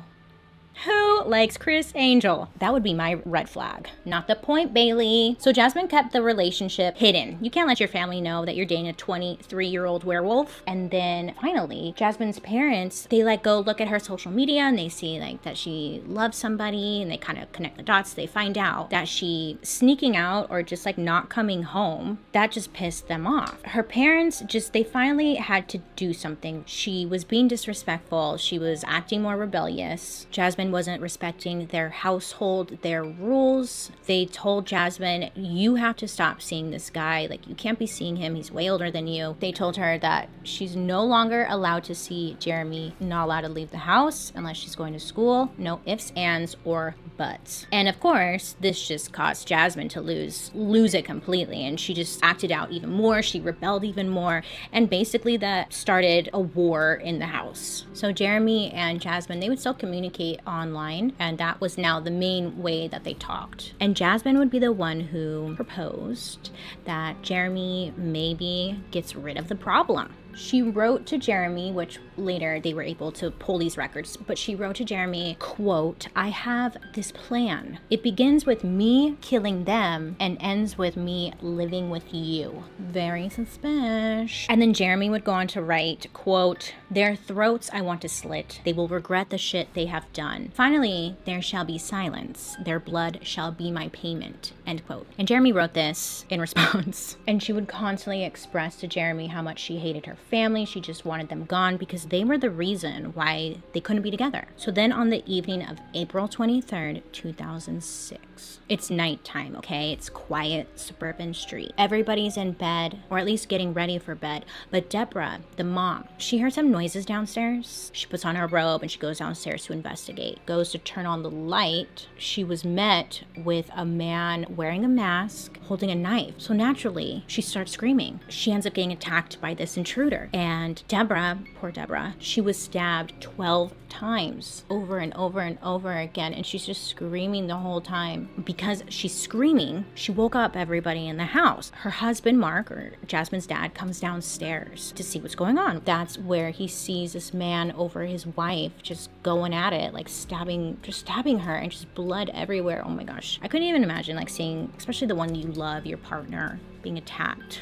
Who likes Chris Angel? That would be my red flag. Not the point, Bailey. So Jasmine kept the relationship hidden. You can't let your family know that you're dating a 23-year-old werewolf. And then finally, Jasmine's parents, they like go look at her social media and they see like that she loves somebody and they kind of connect the dots. They find out that she sneaking out or just like not coming home. That just pissed them off. Her parents they finally had to do something. She was being disrespectful. She was acting more rebellious. Jasmine wasn't respecting their household, their rules. They told Jasmine, you have to stop seeing this guy. Like, you can't be seeing him. He's way older than you. They told her that she's no longer allowed to see Jeremy, not allowed to leave the house unless she's going to school. No ifs, ands, or buts. And of course, this just caused Jasmine to lose it completely. And she just acted out even more. She rebelled even more. And basically that started a war in the house. So Jeremy and Jasmine, they would still communicate online, and that was now the main way that they talked. And Jasmine would be the one who proposed that Jeremy maybe gets rid of the problem. She wrote to Jeremy, which later they were able to pull these records, but she wrote to Jeremy, quote, I have this plan. It begins with me killing them and ends with me living with you. Very suspicious. And then Jeremy would go on to write, quote, their throats I want to slit. They will regret the shit they have done. Finally, there shall be silence. Their blood shall be my payment, end quote. And Jeremy wrote this in response. And she would constantly express to Jeremy how much she hated her family. She just wanted them gone because they were the reason why they couldn't be together. So then on the evening of April 23rd, 2006, it's nighttime, okay? It's quiet suburban street. Everybody's in bed, or at least getting ready for bed. But Deborah, the mom, she heard some noises downstairs. She puts on her robe and she goes downstairs to investigate. Goes to turn on the light. She was met with a man wearing a mask, holding a knife. So naturally, she starts screaming. She ends up getting attacked by this intruder. And Deborah, poor Deborah, she was stabbed 12 times over and over and over again. And she's just screaming the whole time. Because she's screaming, she woke up everybody in the house. Her husband, Mark, or Jasmine's dad, comes downstairs to see what's going on. That's where he sees this man over his wife just going at it, like stabbing her, and just blood everywhere. Oh my gosh. I couldn't even imagine like seeing, especially the one you love, your partner, being attacked.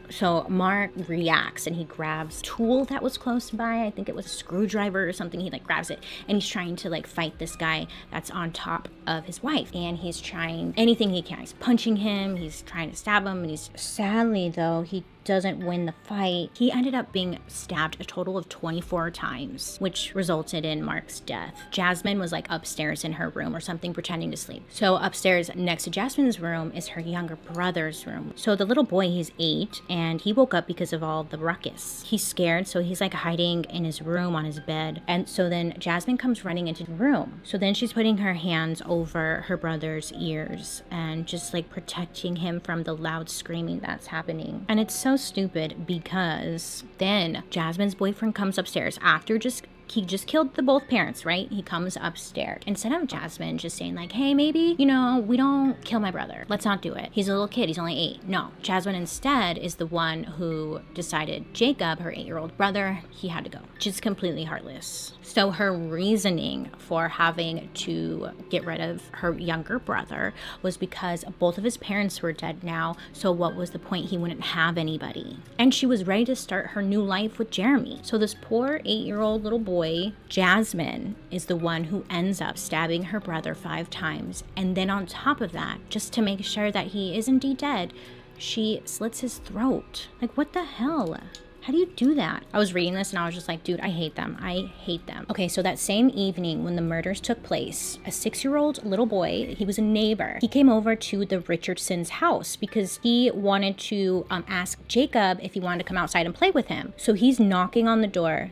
So Mark reacts and he grabs a tool that was close by. I think it was a screwdriver or something. He like grabs it and he's trying to like fight this guy that's on top of his wife. And he's trying anything he can. He's punching him. He's trying to stab him. And he's sadly though, he doesn't win the fight. He ended up being stabbed a total of 24 times, which resulted in Mark's death. Jasmine was like upstairs in her room or something pretending to sleep. So upstairs next to Jasmine's room is her younger brother's room. So the little boy, he's 8 and he woke up because of all the ruckus. He's scared, so he's like hiding in his room on his bed. And so then Jasmine comes running into the room. So then she's putting her hands over her brother's ears and just like protecting him from the loud screaming that's happening. And it's so stupid because then Jasmine's boyfriend comes upstairs after he just killed the both parents, right? He comes upstairs. Instead of Jasmine just saying like, hey, maybe, you know, we don't kill my brother. Let's not do it. He's a little kid. He's only 8. No, Jasmine instead is the one who decided Jacob, her 8-year-old brother, he had to go. Just completely heartless. So her reasoning for having to get rid of her younger brother was because both of his parents were dead now. So what was the point? He wouldn't have anybody. And she was ready to start her new life with Jeremy. So this poor 8-year-old little boy, Jasmine, is the one who ends up stabbing her brother 5 times. And then on top of that, just to make sure that he is indeed dead, she slits his throat. Like, what the hell? How do you do that? I was reading this and I was just like, dude, I hate them. I hate them. Okay, so that same evening when the murders took place, a 6-year-old little boy, he was a neighbor. He came over to the Richardson's house because he wanted to ask Jacob if he wanted to come outside and play with him. So he's knocking on the door.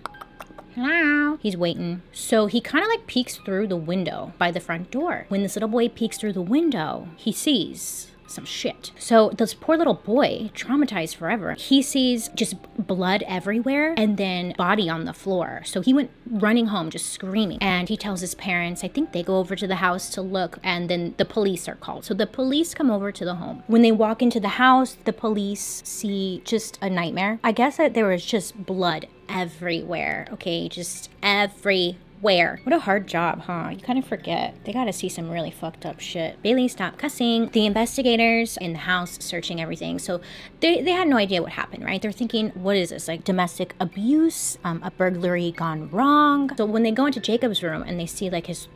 Hello? He's waiting. So he kind of like peeks through the window by the front door. When this little boy peeks through the window, he sees some shit. So this poor little boy, traumatized forever, he sees just blood everywhere and then body on the floor. So he went running home just screaming, and he tells his parents. I think they go over to the house to look, and then the police are called. So the police come over to the home. When they walk into the house, the police see just a nightmare. I guess that there was just blood everywhere. Okay, just everywhere. What a hard job, huh? You kind of forget. They gotta see some really fucked up shit. Bailey, stop cussing. The investigators in the house searching everything. So they had no idea what happened, right? They're thinking, what is this? Like domestic abuse, a burglary gone wrong. So when they go into Jacob's room and they see like his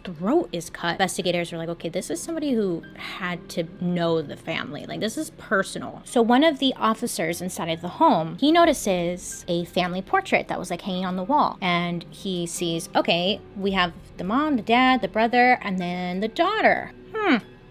throat is cut, investigators are like, okay, this is somebody who had to know the family. Like, this is personal. So one of the officers inside of the home, he notices a family portrait that was like hanging on the wall. And he sees, okay, we have the mom, the dad, the brother, and then the daughter.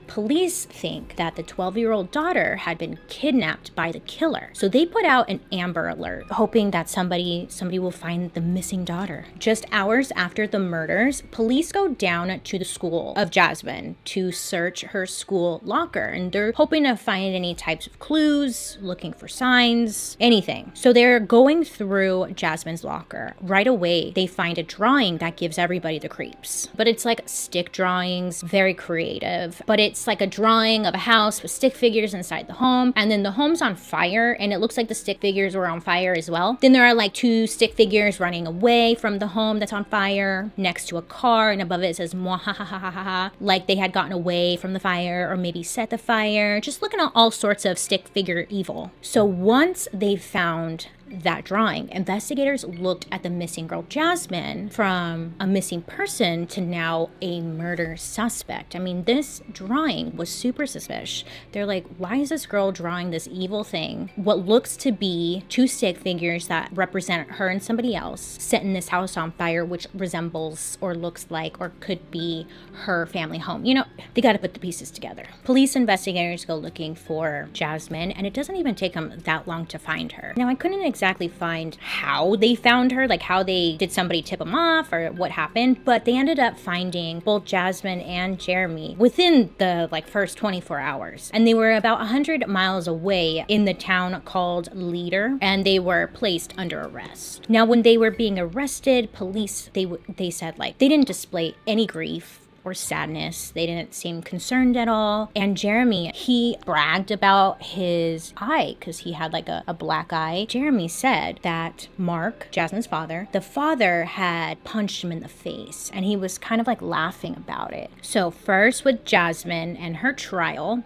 Police think that the 12-year-old daughter had been kidnapped by the killer. So they put out an Amber Alert, hoping that somebody will find the missing daughter. Just hours after the murders, police go down to the school of Jasmine to search her school locker. And they're hoping to find any types of clues, looking for signs, anything. So they're going through Jasmine's locker. Right away, they find a drawing that gives everybody the creeps. But it's like stick drawings, very creative. But it's like a drawing of a house with stick figures inside the home, and then the home's on fire, and it looks like the stick figures were on fire as well. Then there are like 2 stick figures running away from the home that's on fire next to a car, and above it says mwahahaha, like they had gotten away from the fire or maybe set the fire. Just looking at all sorts of stick figure evil. So once they found that drawing, investigators looked at the missing girl Jasmine from a missing person to now a murder suspect. I mean, this drawing was super suspicious. They're like, why is this girl drawing this evil thing? What looks to be 2 stick figures that represent her and somebody else setting this house on fire, which resembles or looks like or could be her family home. You know, they got to put the pieces together. Police investigators go looking for Jasmine, and it doesn't even take them that long to find her. Now, I couldn't exactly find how they found her, like how did somebody tip them off or what happened, but they ended up finding both Jasmine and Jeremy within the first 24 hours. And they were about 100 miles away in the town called Leader, and they were placed under arrest. Now, when they were being arrested, police, they said they didn't display any grief or sadness. They didn't seem concerned at all. And Jeremy, he bragged about his eye because he had like a black eye. Jeremy said that Mark, Jasmine's father, the father had punched him in the face, and he was kind of like laughing about it. So first with Jasmine and her trial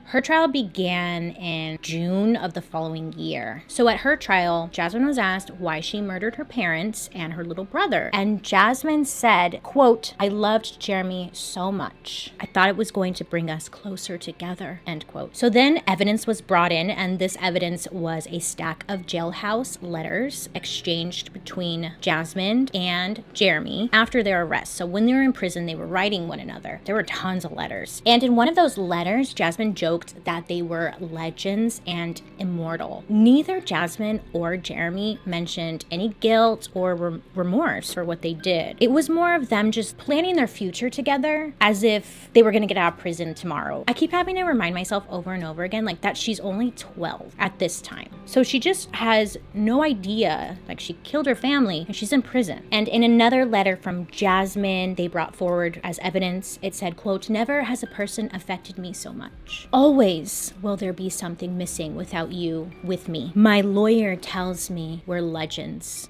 began in June of the following year. So at her trial, Jasmine was asked why she murdered her parents and her little brother. And Jasmine said, quote, "I loved Jeremy so much. I thought it was going to bring us closer together," end quote. So then evidence was brought in, and this evidence was a stack of jailhouse letters exchanged between Jasmine and Jeremy after their arrest. So when they were in prison, they were writing one another. There were tons of letters. And in one of those letters, Jasmine joked that they were legends and immortal. Neither Jasmine or Jeremy mentioned any guilt or remorse for what they did. It was more of them just planning their future together as if they were going to get out of prison tomorrow. I keep having to remind myself over and over again like that she's only 12 at this time. So she just has no idea, like she killed her family and she's in prison. And in another letter from Jasmine, they brought forward as evidence, it said, quote, "Never has a person affected me so much. Always will there be something missing without you with me. My lawyer tells me we're legends.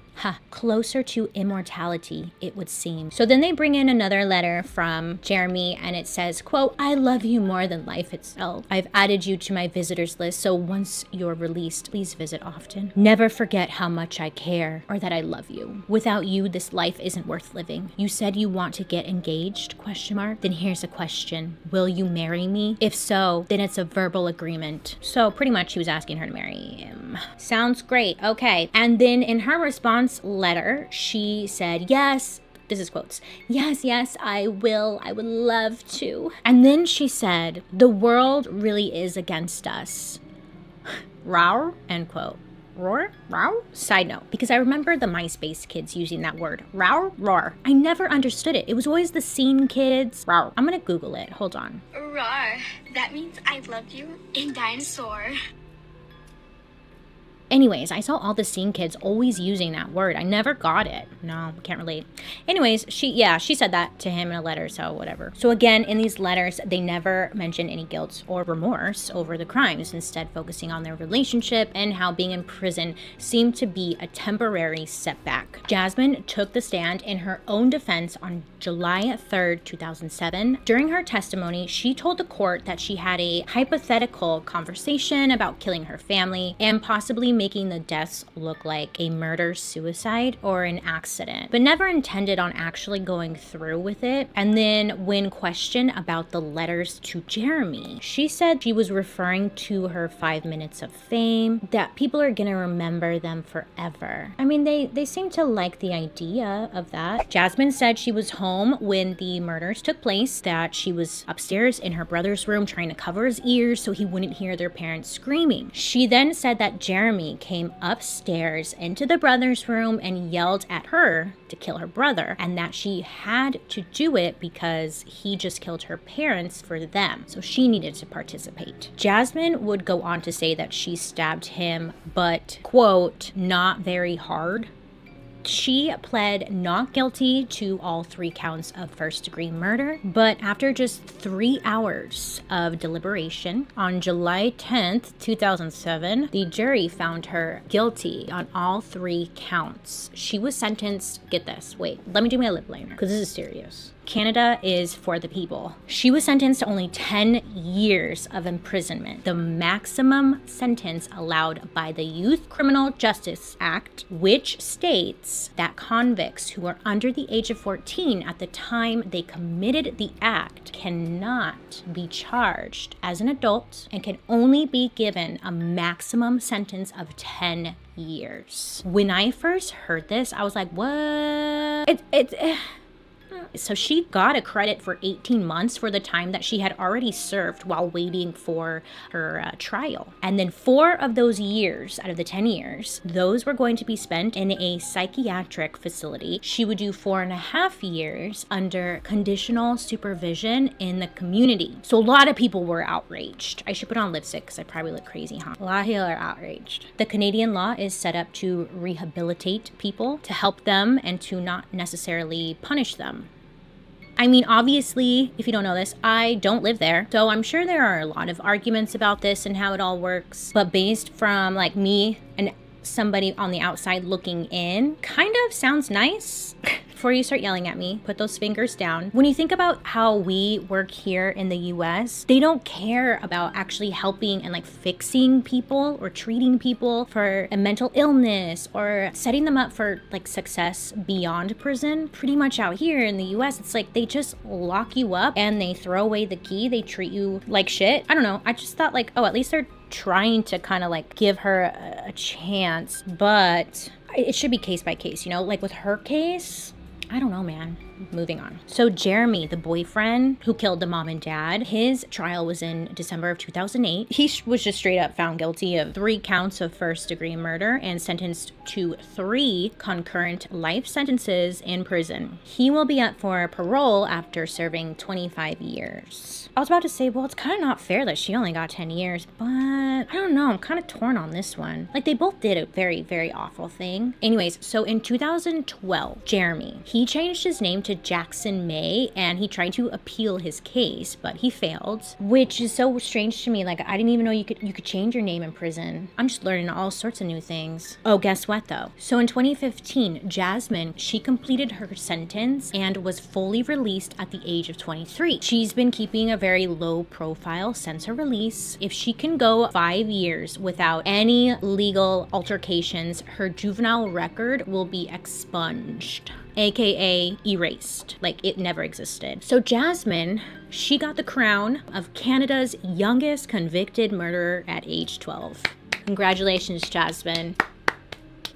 Closer to immortality, it would seem." So then they bring in another letter from Jeremy, and it says, quote, "I love you more than life itself. I've added you to my visitors list, so once you're released, please visit often. Never forget how much I care or that I love you. Without you, this life isn't worth living. You said you want to get engaged, question mark? Then here's a question. Will you marry me? If so, then it's a verbal agreement." So pretty much he was asking her to marry him. Sounds great. Okay. And then in her response letter, she said, "Yes," this is quotes, yes, I will. I would love to." And then she said, "The world really is against us." Roar, end quote. Roar? Roar? Side note, because I remember the MySpace kids using that word. Roar? Roar. I never understood it. It was always the scene kids. Roar. I'm gonna Google it. Hold on. Roar. That means I love you in dinosaur. Anyways, I saw all the scene kids always using that word. I never got it. No, can't relate. Anyways, she said that to him in a letter, so whatever. So again, in these letters, they never mentioned any guilt or remorse over the crimes, instead focusing on their relationship and how being in prison seemed to be a temporary setback. Jasmine took the stand in her own defense on July 3rd, 2007. During her testimony, she told the court that she had a hypothetical conversation about killing her family and possibly making the deaths look like a murder-suicide or an accident, but never intended on actually going through with it. And then when questioned about the letters to Jeremy, she said she was referring to her 5 minutes of fame, that people are gonna remember them forever. I mean, they seem to like the idea of that. Jasmine said she was home when the murders took place, that she was upstairs in her brother's room trying to cover his ears so he wouldn't hear their parents screaming. She then said that Jeremy came upstairs into the brother's room and yelled at her to kill her brother, and that she had to do it because he just killed her parents for them, so she needed to participate. Jasmine would go on to say that she stabbed him, but, quote, "not very hard." She pled not guilty to all 3 counts of first-degree murder, but after just 3 hours of deliberation, on July 10th, 2007, the jury found her guilty on all 3 counts. She was sentenced, get this, wait, let me do my lip liner, because this is serious. Canada is for the people. She was sentenced to only 10 years of imprisonment, the maximum sentence allowed by the Youth Criminal Justice Act, which states that convicts who are under the age of 14 at the time they committed the act cannot be charged as an adult and can only be given a maximum sentence of 10 years. When I first heard this, I was like, what? So she got a credit for 18 months for the time that she had already served while waiting for her trial. And then 4 of those years, out of the 10 years, those were going to be spent in a psychiatric facility. She would do 4.5 years under conditional supervision in the community. So a lot of people were outraged. I should put on lipstick because I probably look crazy, huh? A lot of people are outraged. The Canadian law is set up to rehabilitate people, to help them, and to not necessarily punish them. I mean, obviously, if you don't know this, I don't live there. So I'm sure there are a lot of arguments about this and how it all works. But based from like me and somebody on the outside looking in, kind of sounds nice. Before you start yelling at me, put those fingers down. When you think about how we work here in the US, they don't care about actually helping and like fixing people or treating people for a mental illness or setting them up for like success beyond prison. Pretty much out here in the US, it's like they just lock you up and they throw away the key. They treat you like shit. I don't know. I just thought like, oh, at least they're trying to kind of like give her a chance, but it should be case by case, you know, like with her case. I don't know, man. Moving on. So Jeremy, the boyfriend who killed the mom and dad, his trial was in December of 2008. He was just straight up found guilty of 3 counts of first-degree murder and sentenced to 3 concurrent life sentences in prison. He will be up for parole after serving 25 years. I was about to say, well, it's kind of not fair that she only got 10 years, but I don't know. I'm kind of torn on this one. Like, they both did a very, very awful thing. Anyways, so in 2012, Jeremy, he changed his name to Jackson May, and he tried to appeal his case, but he failed, which is so strange to me. Like, I didn't even know you could change your name in prison. I'm just learning all sorts of new things. Oh, guess what though? So in 2015, Jasmine, she completed her sentence and was fully released at the age of 23. She's been keeping a very low profile since her release. If she can go 5 years without any legal altercations, her juvenile record will be expunged, aka erased, like it never existed. So Jasmine, she got the crown of Canada's youngest convicted murderer at age 12. Congratulations, Jasmine.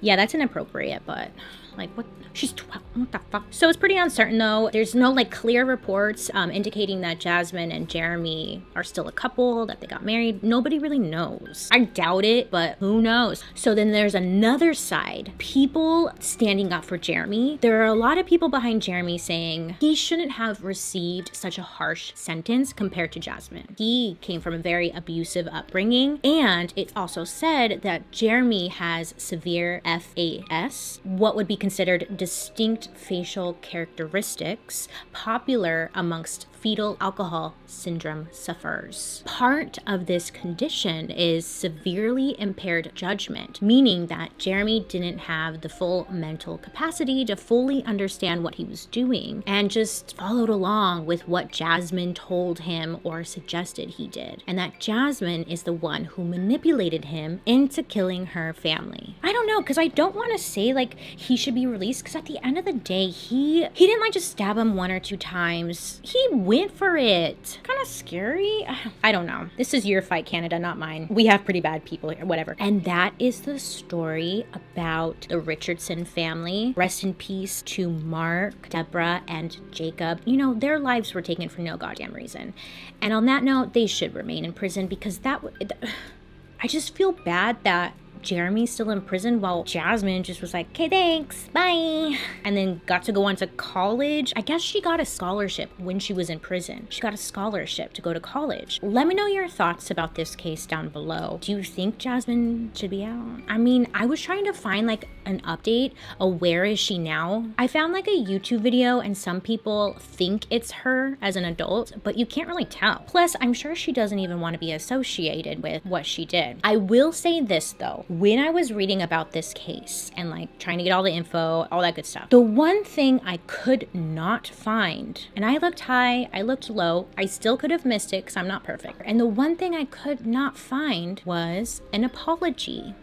Yeah, that's inappropriate, but like, what? She's 12. What the fuck? So it's pretty uncertain though. There's no like clear reports indicating that Jasmine and Jeremy are still a couple, that they got married. Nobody really knows. I doubt it, but who knows? So then there's another side. People standing up for Jeremy. There are a lot of people behind Jeremy saying he shouldn't have received such a harsh sentence compared to Jasmine. He came from a very abusive upbringing, and it's also said that Jeremy has severe FAS, what would be considered distinct facial characteristics popular amongst fetal alcohol syndrome sufferers. Part of this condition is severely impaired judgment, meaning that Jeremy didn't have the full mental capacity to fully understand what he was doing and just followed along with what Jasmine told him or suggested he did. And that Jasmine is the one who manipulated him into killing her family. I don't know, because I don't want to say like he should be released, because at the end of the day, he didn't like just stab him 1 or 2 times. He went for it. Kind of scary. I don't know. This is your fight, Canada, not mine. We have pretty bad people here, whatever. And that is the story about the Richardson family. Rest in peace to Mark, Deborah, and Jacob. You know, their lives were taken for no goddamn reason. And on that note, they should remain in prison, because I just feel bad that Jeremy's still in prison while Jasmine just was like, okay, thanks, bye. And then got to go on to college. I guess she got a scholarship when she was in prison. She got a scholarship to go to college. Let me know your thoughts about this case down below. Do you think Jasmine should be out? I mean, I was trying to find like an update of where is she now. I found like a YouTube video, and some people think it's her as an adult, but you can't really tell. Plus, I'm sure she doesn't even want to be associated with what she did. I will say this though. When I was reading about this case and like trying to get all the info, all that good stuff, the one thing I could not find, and I looked high, I looked low, I still could have missed it because I'm not perfect. And the one thing I could not find was an apology.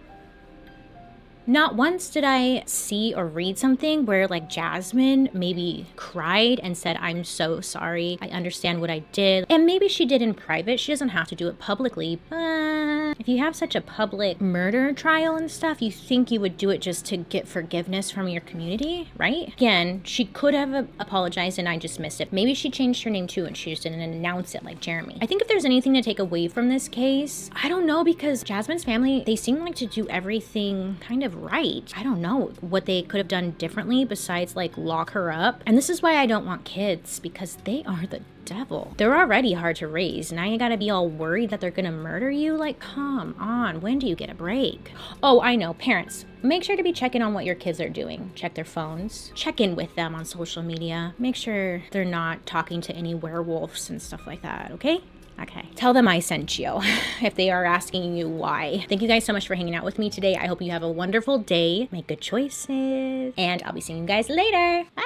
Not once did I see or read something where like Jasmine maybe cried and said, I'm so sorry, I understand what I did. And maybe she did in private. She doesn't have to do it publicly, but if you have such a public murder trial and stuff, you think you would do it just to get forgiveness from your community, right? Again, she could have apologized and I just missed it. Maybe she changed her name too and she just didn't announce it like Jeremy. I think if there's anything to take away from this case, I don't know, because Jasmine's family, they seem like to do everything kind of right. I don't know what they could have done differently besides like lock her up. And this is why I don't want kids, because they are the devil. They're already hard to raise. Now you gotta be all worried that they're gonna murder you? Like, come on, when do you get a break? Oh, I know, parents, make sure to be checking on what your kids are doing. Check their phones. Check in with them on social media. Make sure they're not talking to any werewolves and stuff like that, okay? Okay. Tell them I sent you if they are asking you why. Thank you guys so much for hanging out with me today. I hope you have a wonderful day. Make good choices. And I'll be seeing you guys later. Bye.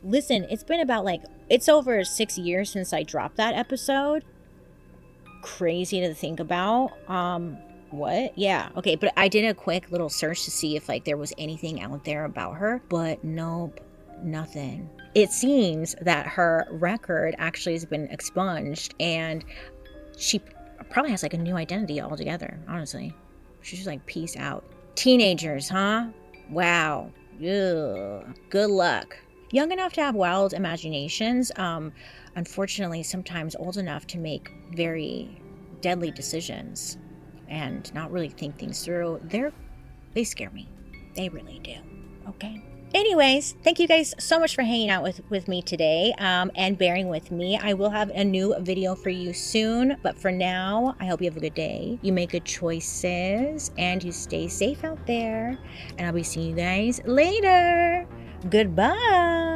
Listen, it's been about it's over 6 years since I dropped that episode. Crazy to think about. What? Yeah. Okay, but I did a quick little search to see if there was anything out there about her, but nope, nothing. It seems that her record actually has been expunged, and she probably has a new identity altogether, honestly. She's just peace out. Teenagers, huh? Wow. Ugh. Good luck. Young enough to have wild imaginations, unfortunately sometimes old enough to make very deadly decisions and not really think things through. They scare me. They really do. Okay. Anyways, thank you guys so much for hanging out with me today and bearing with me. I will have a new video for you soon, but for now, I hope you have a good day. You make good choices and you stay safe out there. And I'll be seeing you guys later. Goodbye.